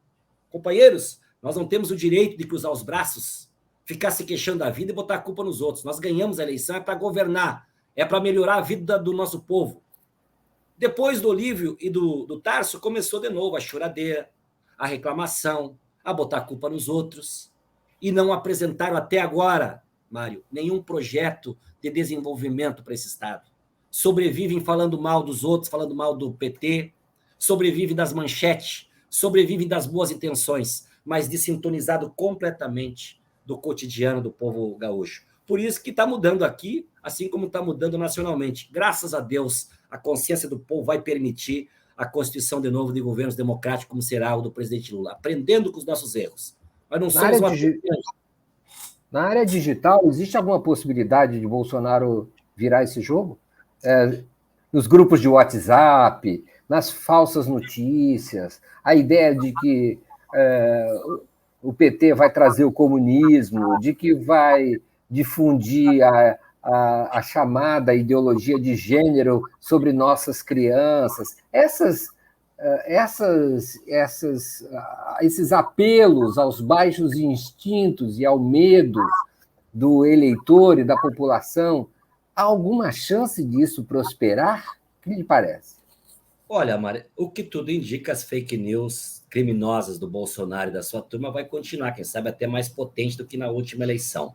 companheiros, nós não temos o direito de cruzar os braços, ficar se queixando da vida e botar a culpa nos outros. Nós ganhamos a eleição, é para governar, é para melhorar a vida do nosso povo. Depois do Olívio e do Tarso, começou de novo a choradeira, a reclamação, a botar a culpa nos outros, e não apresentaram até agora, Mário, nenhum projeto de desenvolvimento para esse estado. Sobrevivem falando mal dos outros, falando mal do PT, sobrevivem das manchetes, sobrevivem das boas intenções, mas desintonizado completamente do cotidiano do povo gaúcho. Por isso que está mudando aqui, assim como está mudando nacionalmente. Graças a Deus, a consciência do povo vai permitir a constituição de novo de governos democráticos, como será o do presidente Lula, aprendendo com os nossos erros. Mas não somos uma... Na área digital, existe alguma possibilidade de Bolsonaro virar esse jogo? Nos grupos de WhatsApp, nas falsas notícias, a ideia de que o PT vai trazer o comunismo, de que vai difundir a chamada ideologia de gênero sobre nossas crianças. Esses apelos aos baixos instintos e ao medo do eleitor e da população, há alguma chance disso prosperar? O que lhe parece? Olha, Mari, o que tudo indica, as fake news criminosas do Bolsonaro e da sua turma vai continuar, quem sabe até mais potente do que na última eleição.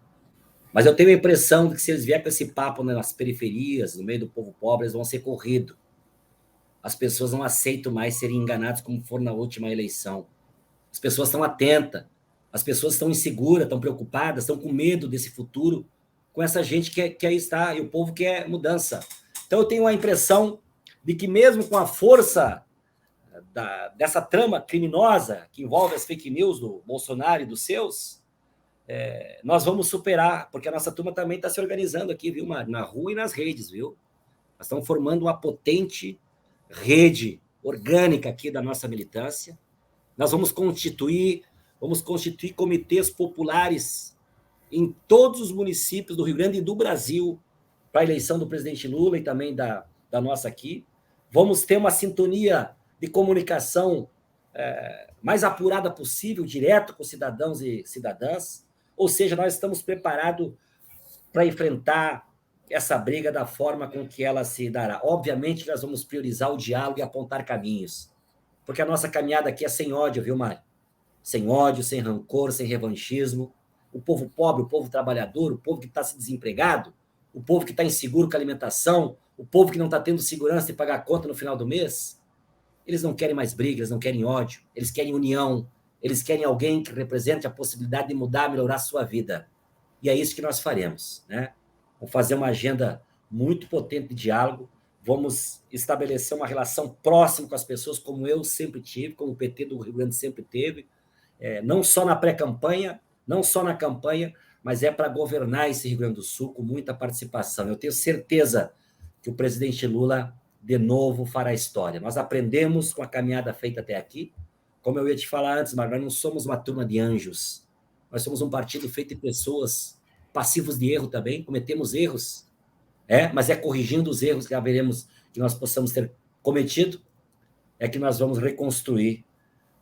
Mas eu tenho a impressão de que se eles vierem com esse papo nas periferias, no meio do povo pobre, eles vão ser corridos. As pessoas não aceitam mais serem enganadas como foram na última eleição. As pessoas estão atentas, as pessoas estão inseguras, estão preocupadas, estão com medo desse futuro, com essa gente que aí está, e o povo quer mudança. Então eu tenho a impressão de que mesmo com a força dessa trama criminosa que envolve as fake news do Bolsonaro e dos seus, nós vamos superar, porque a nossa turma também está se organizando aqui, viu, Mário? Na rua e nas redes, viu? Nós estamos formando uma potente rede orgânica aqui da nossa militância. Nós vamos constituir comitês populares em todos os municípios do Rio Grande e do Brasil para a eleição do presidente Lula e também da nossa aqui. Vamos ter uma sintonia de comunicação mais apurada possível, direto com cidadãos e cidadãs. Ou seja, nós estamos preparados para enfrentar essa briga da forma com que ela se dará. Obviamente, nós vamos priorizar o diálogo e apontar caminhos, porque a nossa caminhada aqui é sem ódio, viu, Mário? Sem ódio, sem rancor, sem revanchismo. O povo pobre, o povo trabalhador, o povo que está se desempregado, o povo que está inseguro com a alimentação, o povo que não está tendo segurança de pagar a conta no final do mês, eles não querem mais brigas, não querem ódio, eles querem união, eles querem alguém que represente a possibilidade de mudar, melhorar a sua vida. E é isso que nós faremos, né? Vamos fazer uma agenda muito potente de diálogo, vamos estabelecer uma relação próxima com as pessoas, como eu sempre tive, como o PT do Rio Grande sempre teve, não só na pré-campanha, não só na campanha, mas para governar esse Rio Grande do Sul com muita participação. Eu tenho certeza que o presidente Lula, de novo, fará história. Nós aprendemos com a caminhada feita até aqui. Como eu ia te falar antes, mas nós não somos uma turma de anjos. Nós somos um partido feito de pessoas passivos de erro também, cometemos erros, mas corrigindo os erros que haveremos, que nós possamos ter cometido, que nós vamos reconstruir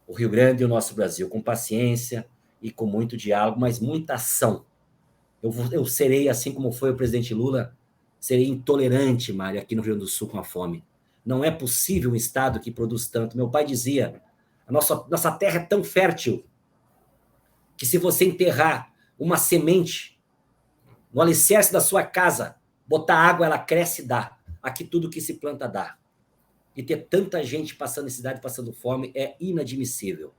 o Rio Grande e o nosso Brasil, com paciência e com muito diálogo, mas muita ação. Eu serei, assim como foi o presidente Lula, serei intolerante, Mário, aqui no Rio Grande do Sul com a fome. Não é possível um estado que produz tanto. Meu pai dizia, a nossa terra é tão fértil que se você enterrar uma semente no alicerce da sua casa, botar água, ela cresce e dá. Aqui tudo que se planta dá. E ter tanta gente passando necessidade, passando fome, é inadmissível.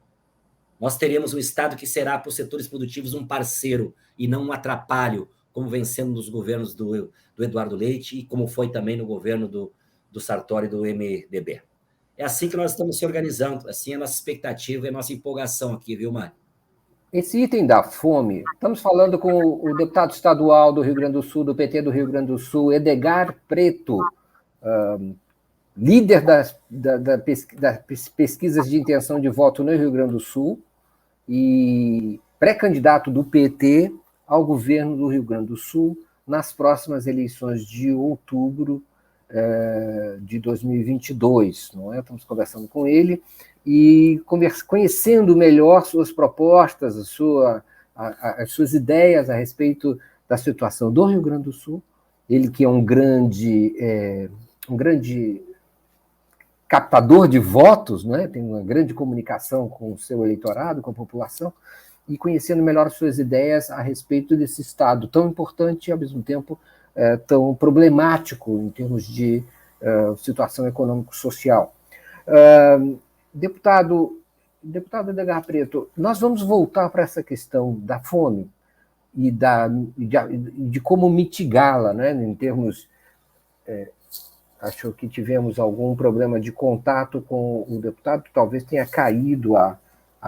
Nós teremos um Estado que será para os setores produtivos um parceiro e não um atrapalho, como vem sendo nos governos do Eduardo Leite e como foi também no governo do Sartori e do MDB. É assim que nós estamos se organizando, assim é a nossa expectativa e a nossa empolgação aqui, viu, Mário? Esse item da fome, estamos falando com o deputado estadual do Rio Grande do Sul, do PT do Rio Grande do Sul, Edgar Preto, líder das pesquisas de intenção de voto no Rio Grande do Sul e pré-candidato do PT ao governo do Rio Grande do Sul nas próximas eleições de outubro de 2022. Não é? Estamos conversando com ele e conhecendo melhor suas propostas, as suas ideias a respeito da situação do Rio Grande do Sul. Ele que é um grande captador de votos, não é? Tem uma grande comunicação com o seu eleitorado, com a população, e conhecendo melhor as suas ideias a respeito desse Estado tão importante e, ao mesmo tempo, tão problemático em termos de situação econômico-social. Deputado Edgar Preto, nós vamos voltar para essa questão da fome e de como mitigá-la, né, em termos... Acho que tivemos algum problema de contato com o deputado, que talvez tenha caído a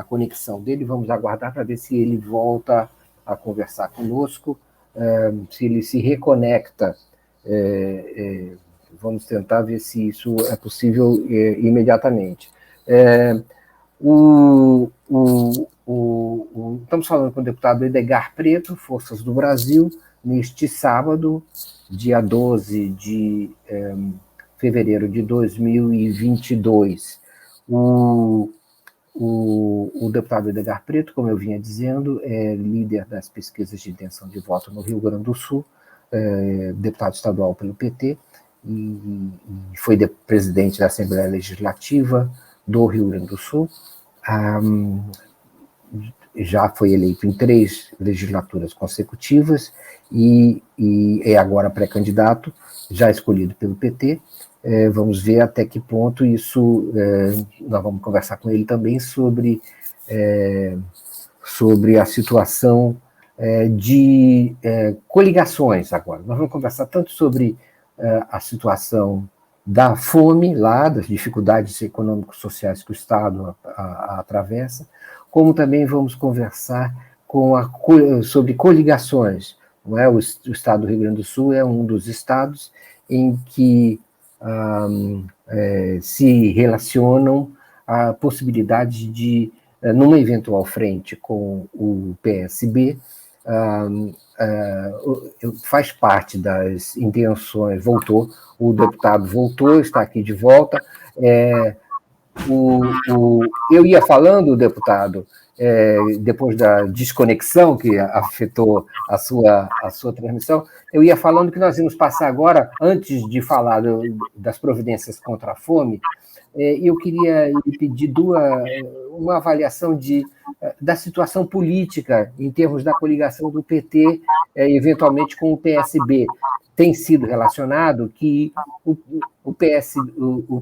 conexão dele. Vamos aguardar para ver se ele volta a conversar conosco, se ele se reconecta. Vamos tentar ver se isso é possível imediatamente. Estamos falando com o deputado Edgar Preto, Forças do Brasil, neste sábado, dia 12 de fevereiro de 2022. O deputado Edgar Preto, como eu vinha dizendo, é líder das pesquisas de intenção de voto no Rio Grande do Sul, deputado estadual pelo PT, e foi presidente da Assembleia Legislativa do Rio Grande do Sul. Já foi eleito em 3 legislaturas consecutivas e é agora pré-candidato, já escolhido pelo PT. Vamos ver até que ponto isso... nós vamos conversar com ele também sobre a situação de coligações agora. Nós vamos conversar tanto sobre a situação da fome lá, das dificuldades econômico-sociais que o Estado atravessa, como também vamos conversar sobre coligações. Não é? O Estado do Rio Grande do Sul é um dos estados em que se relacionam a possibilidade de, numa eventual frente com o PSB, faz parte das intenções, o deputado voltou, está aqui de volta. Eu ia falando, deputado, depois da desconexão que afetou a sua transmissão, eu ia falando que nós íamos passar agora, antes de falar das providências contra a fome, eu queria lhe pedir uma avaliação da situação política em termos da coligação do PT, eventualmente com o PSB. Tem sido relacionado que o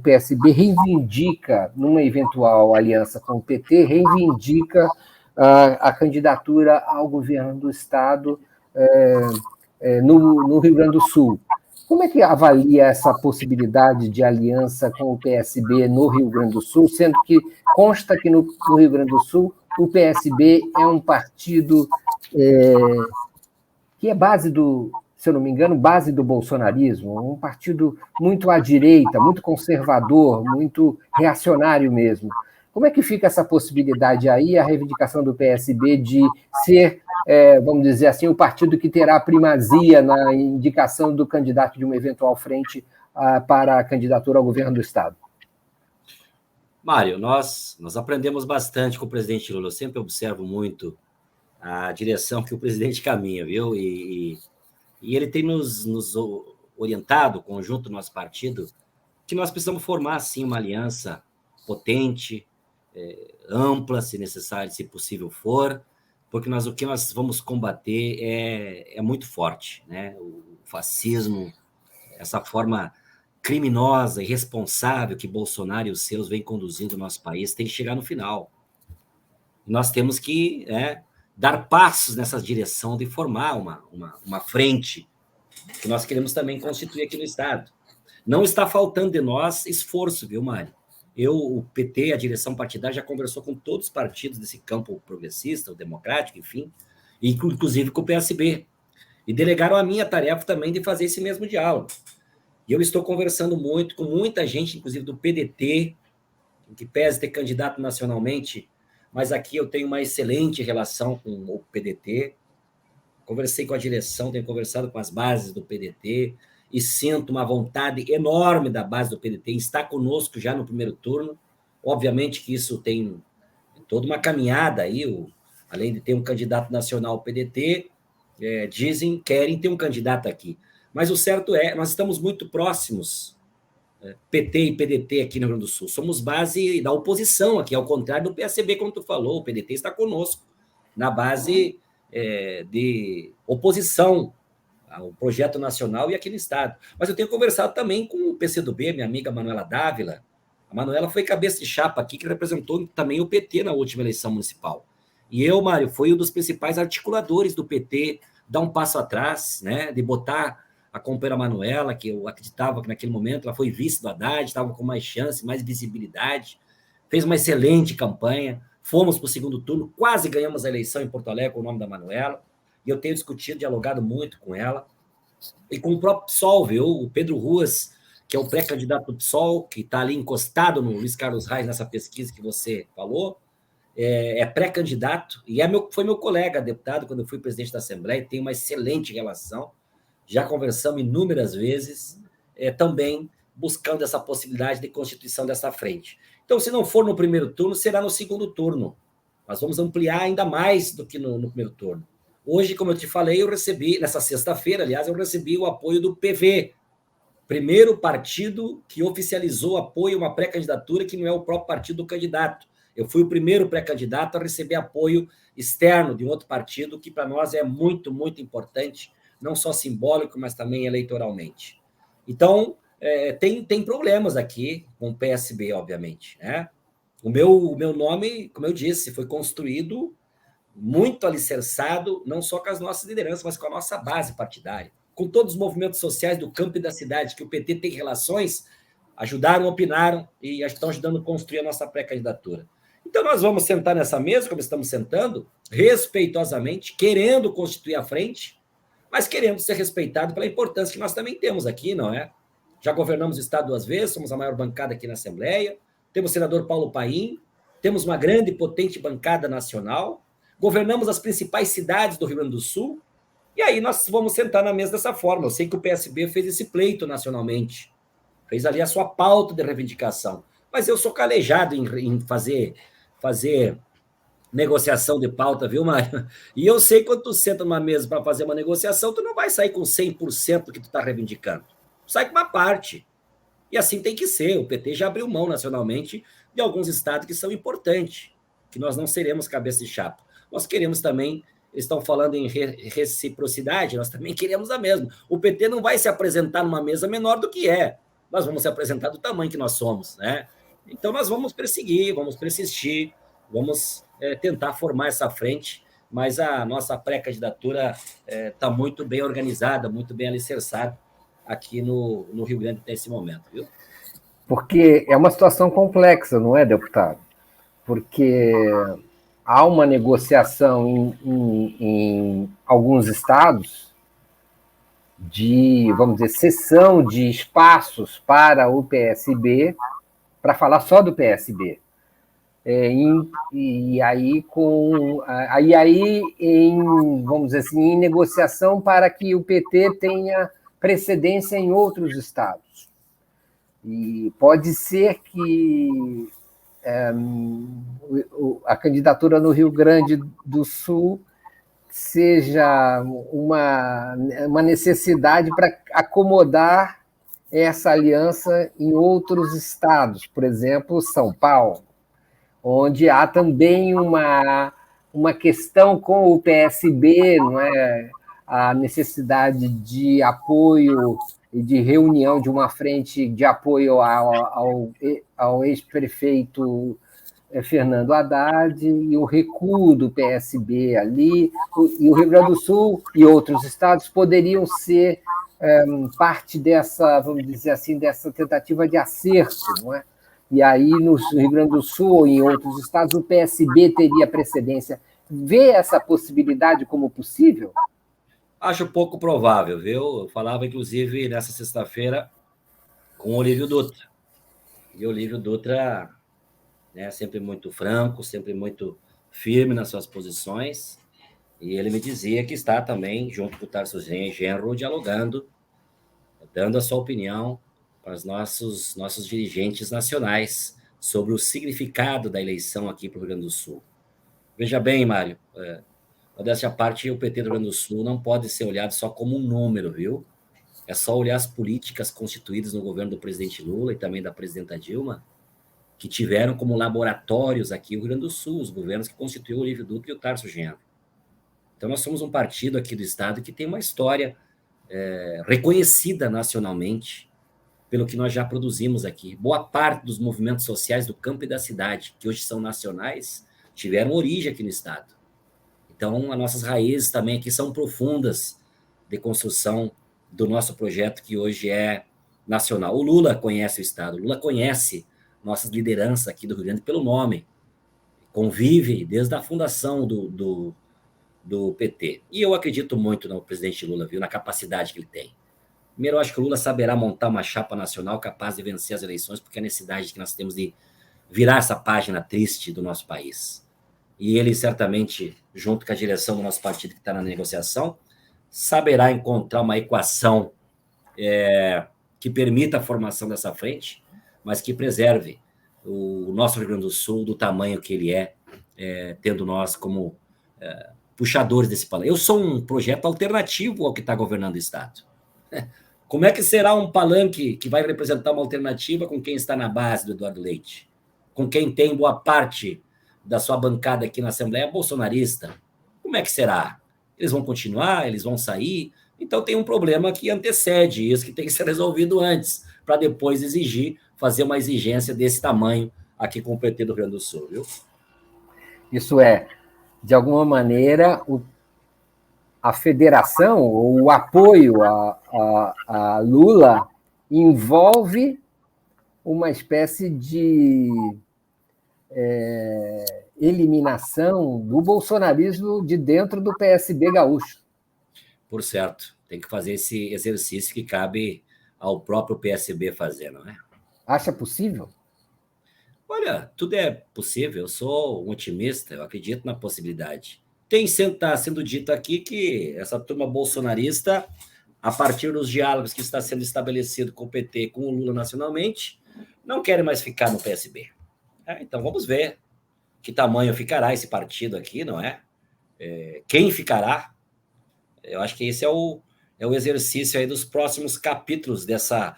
PSB reivindica, numa eventual aliança com o PT, reivindica a candidatura ao governo do Estado no Rio Grande do Sul. Como é que avalia essa possibilidade de aliança com o PSB no Rio Grande do Sul, sendo que consta que no Rio Grande do Sul o PSB é um partido que é se eu não me engano, base do bolsonarismo, um partido muito à direita, muito conservador, muito reacionário mesmo. Como é que fica essa possibilidade aí, a reivindicação do PSB de ser, vamos dizer assim, o partido que terá primazia na indicação do candidato de uma eventual frente para a candidatura ao governo do Estado? Mário, nós aprendemos bastante com o presidente Lula. Eu sempre observo muito a direção que o presidente caminha, viu? E ele tem nos orientado, o conjunto do nosso partido, que nós precisamos formar, sim, uma aliança potente, ampla, se necessário, se possível for, porque o que nós vamos combater é muito forte, né? O fascismo, essa forma criminosa e irresponsável que Bolsonaro e os seus vêm conduzindo o nosso país, tem que chegar no final. Nós temos que dar passos nessa direção de formar uma frente que nós queremos também constituir aqui no Estado. Não está faltando de nós esforço, viu, Mário? O PT, a direção partidária, já conversou com todos os partidos desse campo progressista, o democrático, enfim, e inclusive com o PSB. E delegaram a minha tarefa também de fazer esse mesmo diálogo. E eu estou conversando muito com muita gente, inclusive do PDT, que pese ter candidato nacionalmente, mas aqui eu tenho uma excelente relação com o PDT. Conversei com a direção, tenho conversado com as bases do PDT e sinto uma vontade enorme da base do PDT em estar conosco já no primeiro turno. Obviamente que isso tem toda uma caminhada aí, além de ter um candidato nacional ao PDT, querem ter um candidato aqui. Mas o certo nós estamos muito próximos, PT e PDT aqui no Rio Grande do Sul. Somos base da oposição aqui, ao contrário do PSB, como tu falou, o PDT está conosco na base de oposição ao projeto nacional e aqui no Estado. Mas eu tenho conversado também com o PCdoB, minha amiga Manuela Dávila. A Manuela foi cabeça de chapa aqui, que representou também o PT na última eleição municipal. E eu, Mário, fui um dos principais articuladores do PT, dar um passo atrás, né, de botar a companheira Manuela, que eu acreditava que naquele momento ela foi vice do Haddad, estava com mais chance, mais visibilidade, fez uma excelente campanha, fomos para o segundo turno, quase ganhamos a eleição em Porto Alegre com o nome da Manuela, e eu tenho discutido, dialogado muito com ela, e com o próprio PSOL, viu? O Pedro Ruas, que é o pré-candidato do PSOL, que está ali encostado no Luiz Carlos Reis, nessa pesquisa que você falou, é pré-candidato, e foi meu colega deputado quando eu fui presidente da Assembleia, tem uma excelente relação, já conversamos inúmeras vezes, também buscando essa possibilidade de constituição dessa frente. Então, se não for no primeiro turno, será no segundo turno. Nós vamos ampliar ainda mais do que no primeiro turno. Hoje, como eu te falei, eu recebi, nessa sexta-feira, aliás, eu recebi o apoio do PV, primeiro partido que oficializou apoio a uma pré-candidatura que não é o próprio partido do candidato. Eu fui o primeiro pré-candidato a receber apoio externo de um outro partido, que para nós é muito, muito importante, não só simbólico, mas também eleitoralmente. Então, tem problemas aqui com o PSB, obviamente, né? O meu nome, como eu disse, foi construído muito alicerçado, não só com as nossas lideranças, mas com a nossa base partidária, com todos os movimentos sociais do campo e da cidade, que o PT tem relações, ajudaram, opinaram e estão ajudando a construir a nossa pré-candidatura. Então, nós vamos sentar nessa mesa, como estamos sentando, respeitosamente, querendo constituir a frente, mas querendo ser respeitado pela importância que nós também temos aqui, não é? Já governamos o Estado 2 vezes, somos a maior bancada aqui na Assembleia, temos o senador Paulo Paim, temos uma grande e potente bancada nacional, governamos as principais cidades do Rio Grande do Sul, e aí nós vamos sentar na mesa dessa forma. Eu sei que o PSB fez esse pleito nacionalmente, fez ali a sua pauta de reivindicação, mas eu sou calejado em fazer negociação de pauta, viu, Mário? E eu sei que quando tu senta numa mesa para fazer uma negociação, tu não vai sair com 100% do que tu está reivindicando. Tu sai com uma parte. E assim tem que ser. O PT já abriu mão nacionalmente de alguns estados que são importantes, que nós não seremos cabeça de chapa. Nós queremos também, eles estão falando em reciprocidade, nós também queremos a mesma. O PT não vai se apresentar numa mesa menor do que é. Nós vamos se apresentar do tamanho que nós somos, né? Então nós vamos perseguir, vamos persistir, vamos tentar formar essa frente, mas a nossa pré-candidatura está muito bem organizada, muito bem alicerçada aqui no Rio Grande nesse momento, viu? Porque é uma situação complexa, não é, deputado? Porque há uma negociação em alguns estados de, vamos dizer, cessão de espaços para o PSB, para falar só do PSB. E aí vamos dizer assim, em negociação para que o PT tenha precedência em outros estados. E pode ser que a candidatura no Rio Grande do Sul seja uma necessidade para acomodar essa aliança em outros estados, por exemplo, São Paulo, onde há também uma questão com o PSB, não é? A necessidade de apoio e de reunião de uma frente de apoio ao ex-prefeito Fernando Haddad e o recuo do PSB ali, e o Rio Grande do Sul e outros estados poderiam ser parte dessa, vamos dizer assim, dessa tentativa de acerto, não é? E aí, no Rio Grande do Sul ou em outros estados, o PSB teria precedência. Vê essa possibilidade como possível? Acho pouco provável, viu? Eu falava, inclusive, nessa sexta-feira com o Olívio Dutra. E o Olívio Dutra, né, sempre muito franco, sempre muito firme nas suas posições. E ele me dizia que está também, junto com o Tarso Genro, dialogando, dando a sua opinião para os nossos dirigentes nacionais sobre o significado da eleição aqui para o Rio Grande do Sul. Veja bem, Mário, dessa parte, o PT do Rio Grande do Sul não pode ser olhado só como um número, viu? É só olhar as políticas constituídas no governo do presidente Lula e também da presidenta Dilma, que tiveram como laboratórios aqui o Rio Grande do Sul, os governos que constituiu o Olívio Dutra e o Tarso Genro. Então, nós somos um partido aqui do Estado que tem uma história reconhecida nacionalmente pelo que nós já produzimos aqui. Boa parte dos movimentos sociais do campo e da cidade, que hoje são nacionais, tiveram origem aqui no Estado. Então, as nossas raízes também aqui são profundas de construção do nosso projeto, que hoje é nacional. O Lula conhece o Estado, o Lula conhece nossas lideranças aqui do Rio Grande pelo nome, convive desde a fundação do PT. E eu acredito muito no presidente Lula, viu, na capacidade que ele tem. Primeiro, eu acho que o Lula saberá montar uma chapa nacional capaz de vencer as eleições, porque é a necessidade que nós temos de virar essa página triste do nosso país. E ele, certamente, junto com a direção do nosso partido que está na negociação, saberá encontrar uma equação que permita a formação dessa frente, mas que preserve o nosso Rio Grande do Sul do tamanho que ele tendo nós como puxadores desse palanque. Eu sou um projeto alternativo ao que está governando o Estado. Como é que será um palanque que vai representar uma alternativa com quem está na base do Eduardo Leite? Com quem tem boa parte da sua bancada aqui na Assembleia bolsonarista? Como é que será? Eles vão continuar? Eles vão sair? Então tem um problema que antecede isso, que tem que ser resolvido antes, para depois fazer uma exigência desse tamanho aqui com o PT do Rio Grande do Sul, viu? Isso de alguma maneira, a federação, ou o apoio a Lula envolve uma espécie de eliminação do bolsonarismo de dentro do PSB gaúcho. Por certo, tem que fazer esse exercício que cabe ao próprio PSB fazer, não é? Acha possível? Olha, tudo é possível, eu sou um otimista, eu acredito na possibilidade. Está sendo dito aqui que essa turma bolsonarista, a partir dos diálogos que está sendo estabelecido com o PT e com o Lula nacionalmente, não querem mais ficar no PSB. Então vamos ver que tamanho ficará esse partido aqui, não é? Quem ficará? Eu acho que esse é o exercício aí dos próximos capítulos dessa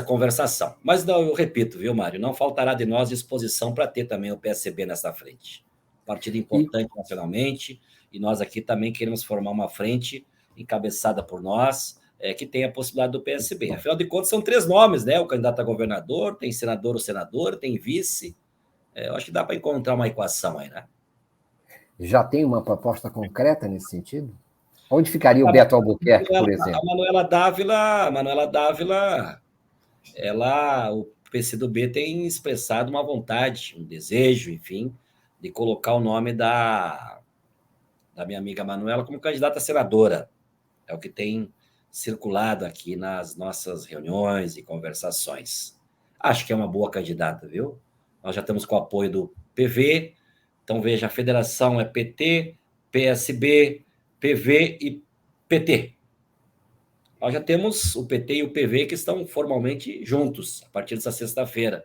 conversação. Mas não, eu repito, viu, Mário? Não faltará de nós disposição para ter também o PSB nessa frente. Partido importante nacionalmente, e nós aqui também queremos formar uma frente encabeçada por nós, que tem a possibilidade do PSB. Afinal de contas, são 3 nomes, né? O candidato a governador, tem senador ou senadora, tem vice. Eu acho que dá para encontrar uma equação aí, né? Já tem uma proposta concreta nesse sentido? Onde ficaria o Beto Albuquerque, por exemplo? A Manuela Dávila, o PCdoB tem expressado uma vontade, um desejo, enfim, de colocar o nome da minha amiga Manuela como candidata a senadora. É o que tem circulado aqui nas nossas reuniões e conversações. Acho que é uma boa candidata, viu? Nós já estamos com o apoio do PV, então veja, a federação é PT, PSB, PV e PT. Nós já temos o PT e o PV que estão formalmente juntos, a partir dessa sexta-feira.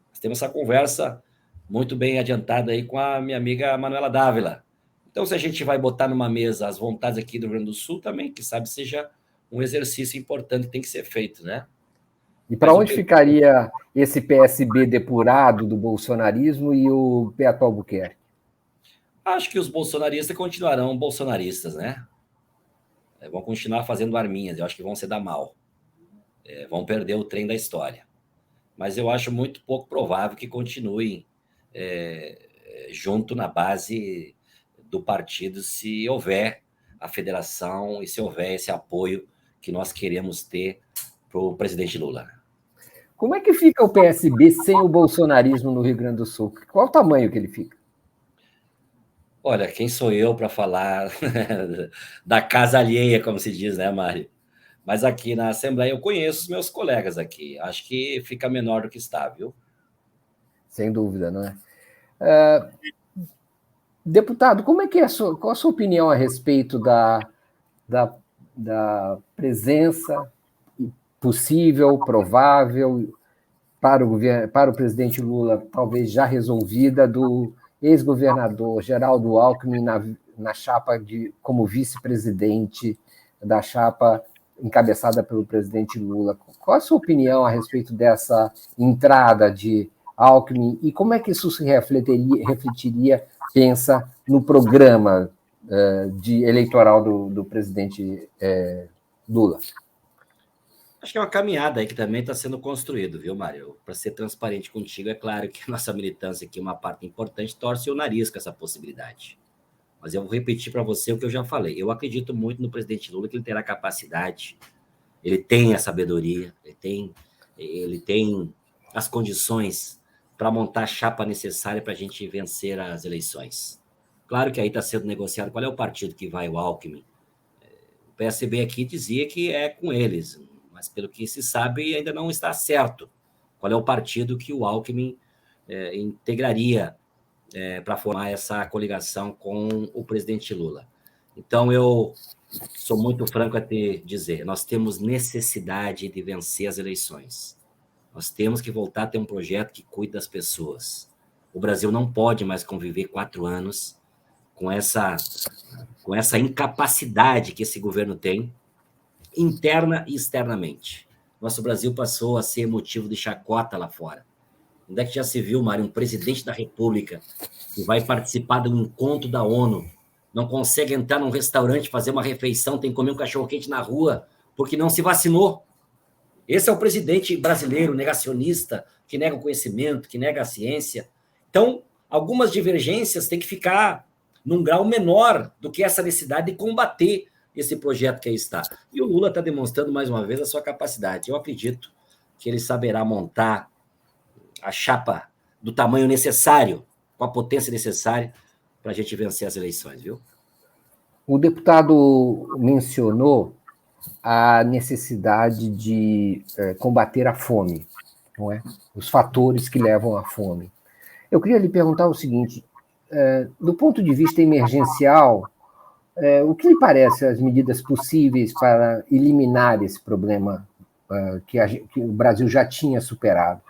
Nós temos essa conversa muito bem adiantada aí com a minha amiga Manuela Dávila. Então, se a gente vai botar numa mesa as vontades aqui do Rio Grande do Sul, também, que sabe, seja um exercício importante que tem que ser feito, né? E para onde ficaria esse PSB depurado do bolsonarismo e o Beto Albuquerque? Acho que os bolsonaristas continuarão bolsonaristas, né? Vão continuar fazendo arminhas, eu acho que vão se dar mal. Vão perder o trem da história. Mas eu acho muito pouco provável que continuem junto na base do partido se houver a federação e se houver esse apoio que nós queremos ter para o presidente Lula. Como é que fica o PSB sem o bolsonarismo no Rio Grande do Sul? Qual o tamanho que ele fica? Olha, quem sou eu para falar da casa alheia, como se diz, né, Mari? Mas aqui na Assembleia eu conheço os meus colegas aqui. Acho que fica menor do que está, viu? Sem dúvida, não é? Deputado, como é que qual a sua opinião a respeito da presença possível, provável, para o presidente Lula, talvez já resolvida, do ex-governador Geraldo Alckmin na chapa como vice-presidente da chapa encabeçada pelo presidente Lula? Qual a sua opinião a respeito dessa entrada de Alckmin e como é que isso se refletiria, pensa, no programa eleitoral do presidente Lula? Acho que é uma caminhada aí que também está sendo construído, viu, Mário? Para ser transparente contigo, é claro que a nossa militância aqui, uma parte importante, torce o nariz com essa possibilidade. Mas eu vou repetir para você o que eu já falei. Eu acredito muito no presidente Lula, que ele terá capacidade, ele tem a sabedoria, ele tem as condições para montar a chapa necessária para a gente vencer as eleições. Claro que aí está sendo negociado qual é o partido que vai, o Alckmin. O PSB aqui dizia que é com eles, mas pelo que se sabe ainda não está certo qual é o partido que o Alckmin integraria para formar essa coligação com o presidente Lula. Então, eu sou muito franco a te dizer, nós temos necessidade de vencer as eleições. Nós temos que voltar a ter um projeto que cuide das pessoas. O Brasil não pode mais conviver 4 anos com essa incapacidade que esse governo tem, interna e externamente. Nosso Brasil passou a ser motivo de chacota lá fora. Onde é que já se viu, Mário, um presidente da República que vai participar de um encontro da ONU, não consegue entrar num restaurante, fazer uma refeição, tem que comer um cachorro-quente na rua, porque não se vacinou? Esse é o presidente brasileiro negacionista, que nega o conhecimento, que nega a ciência. Então, algumas divergências têm que ficar num grau menor do que essa necessidade de combater esse projeto que aí está. E o Lula está demonstrando, mais uma vez, a sua capacidade. Eu acredito que ele saberá montar a chapa do tamanho necessário, com a potência necessária, para a gente vencer as eleições, viu? O deputado mencionou a necessidade de combater a fome, não é? Os fatores que levam à fome. Eu queria lhe perguntar o seguinte: do ponto de vista emergencial, o que lhe parece as medidas possíveis para eliminar esse problema que o Brasil já tinha superado?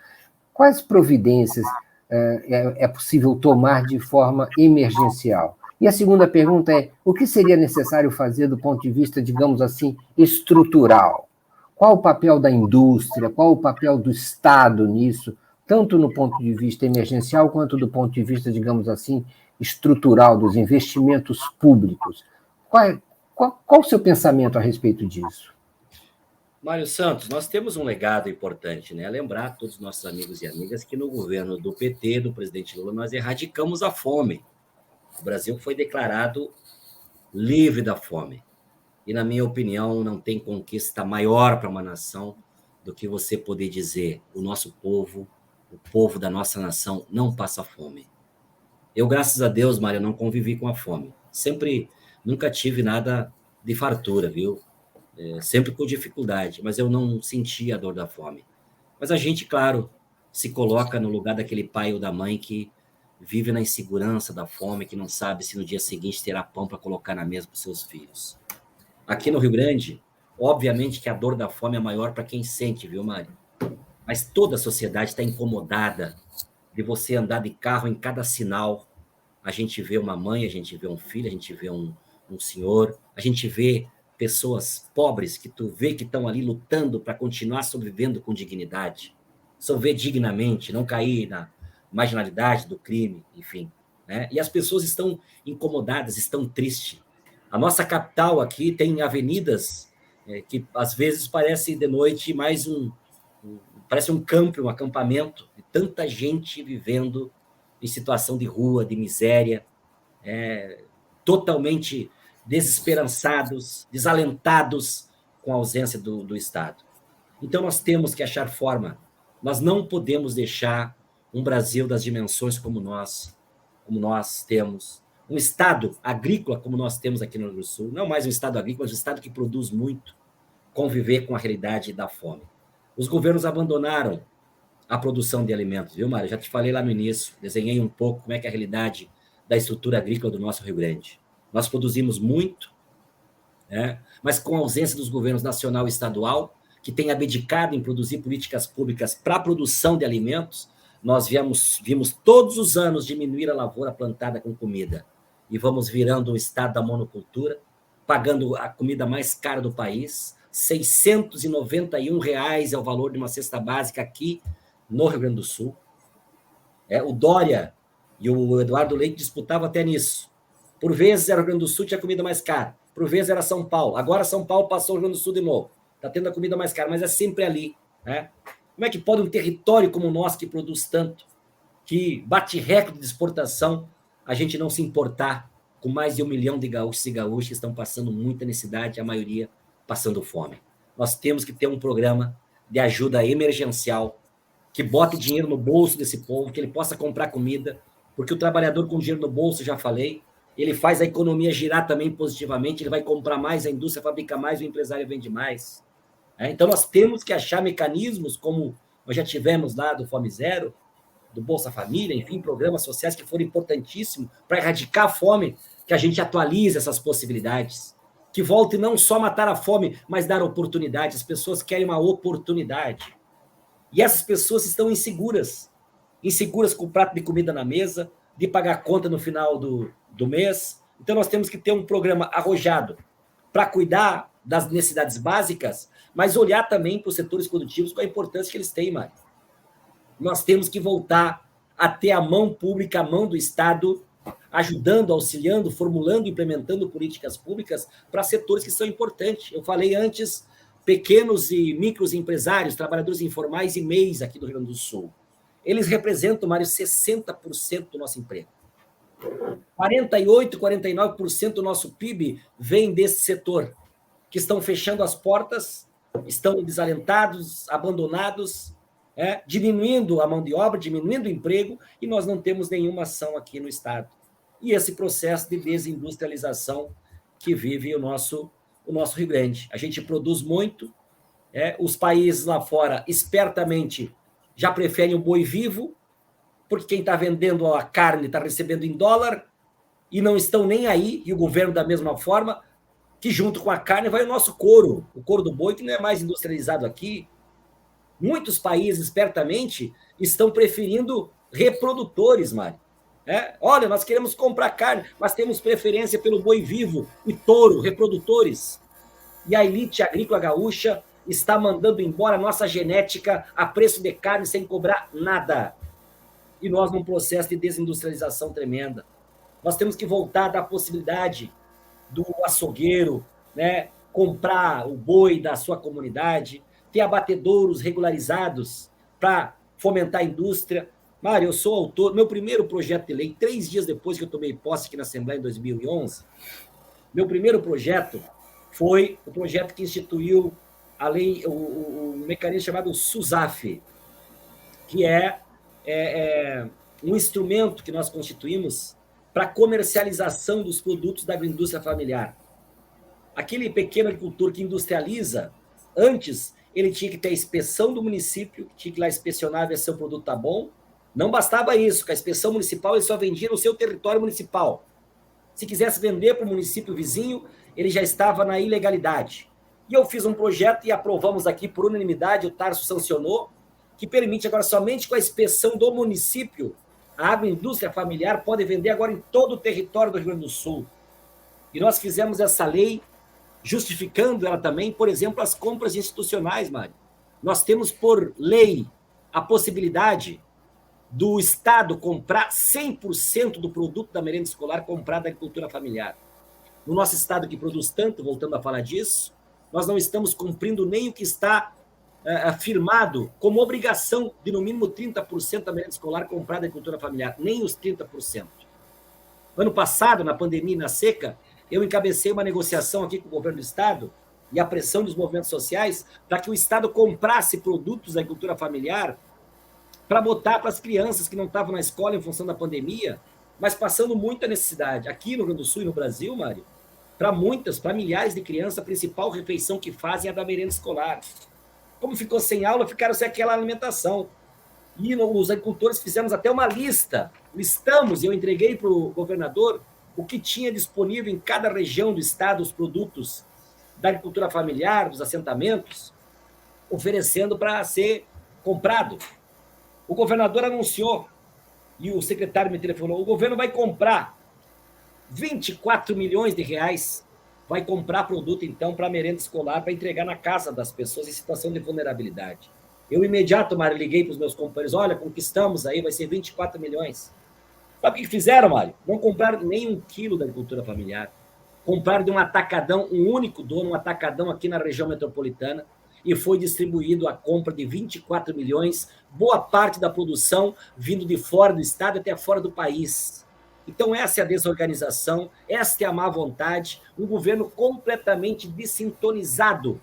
Quais providências é possível tomar de forma emergencial? E a segunda pergunta é: o que seria necessário fazer do ponto de vista, digamos assim, estrutural? Qual o papel da indústria? Qual o papel do Estado nisso, tanto no ponto de vista emergencial quanto do ponto de vista, digamos assim, estrutural, dos investimentos públicos? Qual o seu pensamento a respeito disso? Mário Santos, nós temos um legado importante, né? Lembrar a todos os nossos amigos e amigas que no governo do PT, do presidente Lula, nós erradicamos a fome. O Brasil foi declarado livre da fome. E, na minha opinião, não tem conquista maior para uma nação do que você poder dizer: o nosso povo, o povo da nossa nação, não passa fome. Eu, graças a Deus, Mário, não convivi com a fome. Nunca tive nada de fartura, viu? Sempre com dificuldade, mas eu não sentia a dor da fome. Mas a gente, claro, se coloca no lugar daquele pai ou da mãe que vive na insegurança da fome, que não sabe se no dia seguinte terá pão para colocar na mesa para os seus filhos. Aqui no Rio Grande, obviamente que a dor da fome é maior para quem sente, viu, Mário? Mas toda a sociedade está incomodada de você andar de carro em cada sinal. A gente vê uma mãe, a gente vê um filho, a gente vê um senhor, a gente vê pessoas pobres que tu vê que estão ali lutando para continuar sobrevivendo com dignidade, sobreviver dignamente, não cair na marginalidade do crime, enfim. Né? E as pessoas estão incomodadas, estão tristes. A nossa capital aqui tem avenidas que às vezes parece de noite mais parece um campo, um acampamento de tanta gente vivendo em situação de rua, de miséria, totalmente desesperançados, desalentados com a ausência do Estado. Então, nós temos que achar forma. Nós não podemos deixar um Brasil das dimensões como nós temos, um Estado agrícola como nós temos aqui no Rio Grande do Sul, não mais um Estado agrícola, mas um Estado que produz muito, conviver com a realidade da fome. Os governos abandonaram a produção de alimentos, viu, Mário? Já te falei lá no início, desenhei um pouco como é que é a realidade da estrutura agrícola do nosso Rio Grande. Nós produzimos muito, mas com a ausência dos governos nacional e estadual, que têm abdicado em produzir políticas públicas para a produção de alimentos, nós vimos todos os anos diminuir a lavoura plantada com comida. E vamos virando um estado da monocultura, pagando a comida mais cara do país. R$ 691 é o valor de uma cesta básica aqui no Rio Grande do Sul. O Dória e o Eduardo Leite disputavam até nisso. Por vezes era o Rio Grande do Sul, tinha comida mais cara. Por vezes era São Paulo. Agora São Paulo passou o Rio Grande do Sul de novo. Está tendo a comida mais cara, mas é sempre ali. Né? Como é que pode um território como o nosso, que produz tanto, que bate recorde de exportação, a gente não se importar com mais de 1 milhão de gaúchos e gaúchas que estão passando muita necessidade, a maioria passando fome? Nós temos que ter um programa de ajuda emergencial que bote dinheiro no bolso desse povo, que ele possa comprar comida, porque o trabalhador com dinheiro no bolso, já falei, ele faz a economia girar também positivamente, ele vai comprar mais, a indústria fabrica mais, o empresário vende mais. Então, nós temos que achar mecanismos, como nós já tivemos lá do Fome Zero, do Bolsa Família, enfim, programas sociais que foram importantíssimos para erradicar a fome, que a gente atualize essas possibilidades, que volte não só matar a fome, mas dar oportunidade. As pessoas querem uma oportunidade. E essas pessoas estão inseguras com o prato de comida na mesa, de pagar conta no final do mês. Então, nós temos que ter um programa arrojado para cuidar das necessidades básicas, mas olhar também para os setores produtivos com a importância que eles têm, Mário. Nós temos que voltar a ter a mão pública, a mão do Estado, ajudando, auxiliando, formulando, implementando políticas públicas para setores que são importantes. Eu falei antes, pequenos e micros empresários, trabalhadores informais e MEIs aqui do Rio Grande do Sul. Eles representam, Mário, 60% do nosso emprego. 48%, 49% do nosso PIB vem desse setor, que estão fechando as portas, estão desalentados, abandonados, diminuindo a mão de obra, diminuindo o emprego, e nós não temos nenhuma ação aqui no Estado. E esse processo de desindustrialização que vive o nosso Rio Grande. A gente produz muito, os países lá fora, espertamente, já preferem o boi vivo, porque quem está vendendo a carne está recebendo em dólar e não estão nem aí, e o governo da mesma forma, que junto com a carne vai o nosso couro, o couro do boi, que não é mais industrializado aqui. Muitos países, espertamente, estão preferindo reprodutores, Mário. Olha, nós queremos comprar carne, mas temos preferência pelo boi vivo e touro, reprodutores. E a elite agrícola gaúcha está mandando embora a nossa genética a preço de carne sem cobrar nada. E nós num processo de desindustrialização tremenda. Nós temos que voltar da possibilidade do açougueiro, né, comprar o boi da sua comunidade, ter abatedouros regularizados para fomentar a indústria. Mário, eu sou autor, meu primeiro projeto de lei, 3 dias depois que eu tomei posse aqui na Assembleia em 2011, meu primeiro projeto foi o projeto que instituiu a lei, o mecanismo chamado SUSAF, que é um instrumento que nós constituímos para comercialização dos produtos da agroindústria familiar. Aquele pequeno agricultor que industrializa, antes ele tinha que ter a inspeção do município, tinha que ir lá inspecionar, ver se o produto está bom. Não bastava isso, com a inspeção municipal ele só vendia no seu território municipal. Se quisesse vender para o município vizinho, ele já estava na ilegalidade. E eu fiz um projeto e aprovamos aqui por unanimidade, o Tarso sancionou, que permite agora somente com a inspeção do município, a agroindústria familiar pode vender agora em todo o território do Rio Grande do Sul. E nós fizemos essa lei justificando ela também, por exemplo, as compras institucionais, Mário. Nós temos por lei a possibilidade do Estado comprar 100% do produto da merenda escolar comprado da agricultura familiar. No nosso Estado que produz tanto, voltando a falar disso, nós não estamos cumprindo nem o que está afirmado como obrigação de no mínimo 30% da merenda escolar comprada da agricultura familiar, nem os 30%. Ano passado, na pandemia e na seca, eu encabecei uma negociação aqui com o governo do Estado e a pressão dos movimentos sociais para que o Estado comprasse produtos da agricultura familiar para botar para as crianças que não estavam na escola em função da pandemia, mas passando muita necessidade. Aqui no Rio Grande do Sul e no Brasil, Mário, para milhares de crianças, a principal refeição que fazem é a da merenda escolar. Como ficou sem aula, ficaram sem aquela alimentação. E os agricultores fizemos até uma listamos, e eu entreguei para o governador o que tinha disponível em cada região do estado, os produtos da agricultura familiar, dos assentamentos, oferecendo para ser comprado. O governador anunciou, e o secretário me telefonou, o governo vai comprar 24 milhões de reais, vai comprar produto, então, para merenda escolar, para entregar na casa das pessoas em situação de vulnerabilidade. Eu, imediato, Mário, liguei para os meus companheiros, olha, conquistamos aí, vai ser 24 milhões. Sabe o que fizeram, Mário? Não compraram nem 1 quilo da agricultura familiar. Compraram de um atacadão, um único dono, um atacadão aqui na região metropolitana, e foi distribuído a compra de 24 milhões, boa parte da produção vindo de fora do estado até fora do país. Então, essa é a desorganização, essa é a má vontade, um governo completamente desintonizado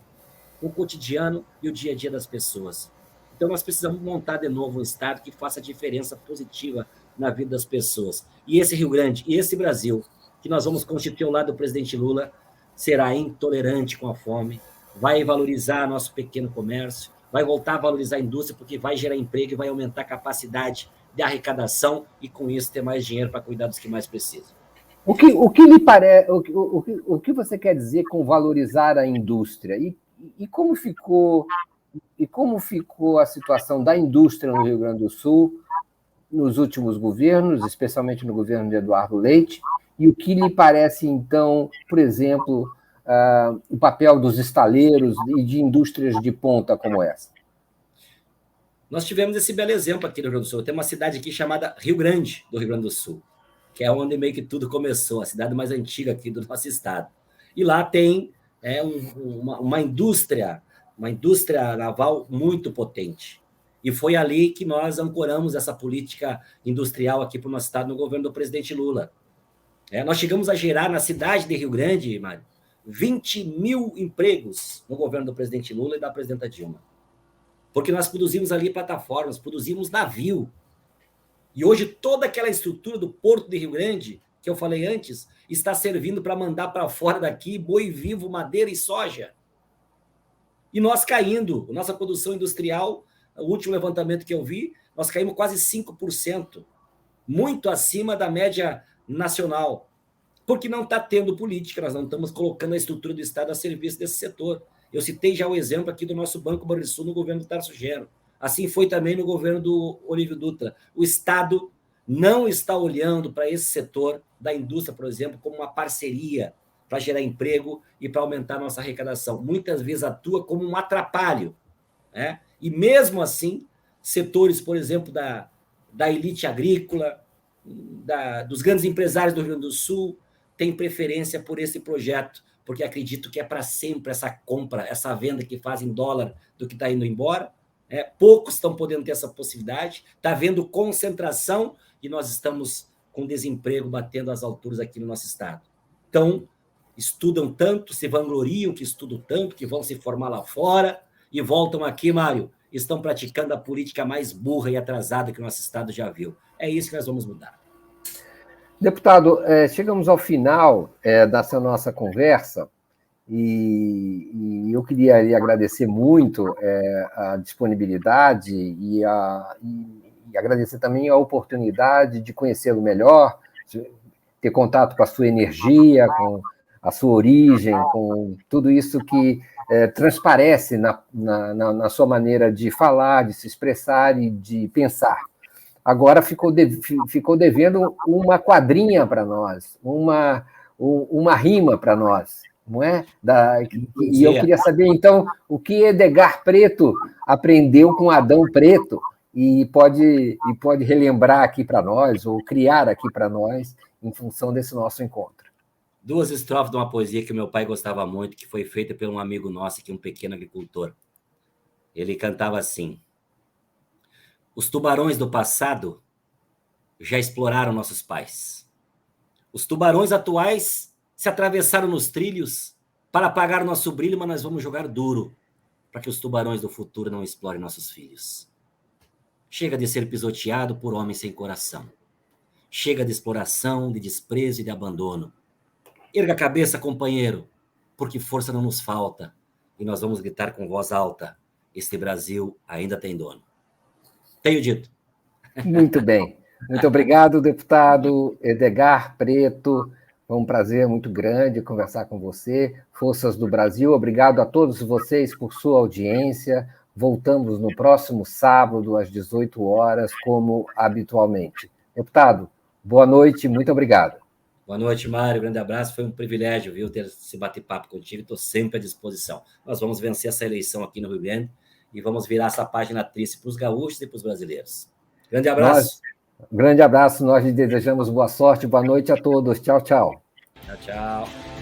com o cotidiano e o dia a dia das pessoas. Então, nós precisamos montar de novo um Estado que faça diferença positiva na vida das pessoas. E esse Rio Grande, e esse Brasil, que nós vamos constituir ao lado do presidente Lula, será intolerante com a fome, vai valorizar nosso pequeno comércio, vai voltar a valorizar a indústria, porque vai gerar emprego e vai aumentar a capacidade de arrecadação e, com isso, ter mais dinheiro para cuidar dos que mais precisam. O que lhe parece, o que você quer dizer com valorizar a indústria? E como ficou a situação da indústria no Rio Grande do Sul nos últimos governos, especialmente no governo de Eduardo Leite? E o que lhe parece, então, por exemplo, o papel dos estaleiros e de indústrias de ponta como essa? Nós tivemos esse belo exemplo aqui no Rio Grande do Sul. Tem uma cidade aqui chamada Rio Grande, do Rio Grande do Sul, que é onde meio que tudo começou, a cidade mais antiga aqui do nosso estado. E lá tem uma indústria naval muito potente. E foi ali que nós ancoramos essa política industrial aqui para o nosso estado no governo do presidente Lula. Nós chegamos a gerar na cidade de Rio Grande, Mário, 20 mil empregos no governo do presidente Lula e da presidenta Dilma. Porque nós produzimos ali plataformas, produzimos navio. E hoje toda aquela estrutura do Porto de Rio Grande, que eu falei antes, está servindo para mandar para fora daqui boi vivo, madeira e soja. E nós caindo, nossa produção industrial O último levantamento que eu vi, nós caímos quase 5%, muito acima da média nacional, porque não está tendo política, nós não estamos colocando a estrutura do Estado a serviço desse setor. Eu citei já o exemplo aqui do nosso Banco Banrisul no governo do Tarso Genro. Assim foi também no governo do Olívio Dutra. O Estado não está olhando para esse setor da indústria, por exemplo, como uma parceria para gerar emprego e para aumentar a nossa arrecadação. Muitas vezes atua como um atrapalho, né? E mesmo assim, setores, por exemplo, da elite agrícola, dos grandes empresários do Rio Grande do Sul, têm preferência por esse projeto, porque acredito que é para sempre essa compra, essa venda que faz em dólar do que está indo embora. Poucos estão podendo ter essa possibilidade, está havendo concentração e nós estamos com desemprego batendo as alturas aqui no nosso estado. Então, estudam tanto, se vangloriam que estudam tanto, que vão se formar lá fora e voltam aqui, Mário, estão praticando a política mais burra e atrasada que o nosso estado já viu. É isso que nós vamos mudar. Deputado, chegamos ao final dessa nossa conversa e eu queria lhe agradecer muito a disponibilidade e agradecer também a oportunidade de conhecê-lo melhor, de ter contato com a sua energia, com a sua origem, com tudo isso que transparece na sua maneira de falar, de se expressar e de pensar. Agora ficou devendo uma quadrinha para nós, uma rima para nós, não é? E eu queria saber, então, o que Edgar Preto aprendeu com Adão Preto e pode relembrar aqui para nós, ou criar aqui para nós, em função desse nosso encontro. 2 estrofes de uma poesia que meu pai gostava muito, que foi feita por um amigo nosso, que é um pequeno agricultor. Ele cantava assim: os tubarões do passado já exploraram nossos pais. Os tubarões atuais se atravessaram nos trilhos para apagar o nosso brilho, mas nós vamos jogar duro para que os tubarões do futuro não explorem nossos filhos. Chega de ser pisoteado por homens sem coração. Chega de exploração, de desprezo e de abandono. Erga a cabeça, companheiro, porque força não nos falta e nós vamos gritar com voz alta: este Brasil ainda tem dono. Tenho dito. Muito bem. Muito obrigado, deputado Edgar Preto. Foi um prazer muito grande conversar com você. Forças do Brasil, obrigado a todos vocês por sua audiência. Voltamos no próximo sábado, às 18 horas, como habitualmente. Deputado, boa noite, muito obrigado. Boa noite, Mário. Grande abraço. Foi um privilégio, viu, ter esse bate-papo contigo. Estou sempre à disposição. Nós vamos vencer essa eleição aqui no Rio Grande e vamos virar essa página triste para os gaúchos e para os brasileiros. Grande abraço. Grande abraço. Nós lhe desejamos boa sorte. Boa noite a todos. Tchau, tchau. Tchau, tchau.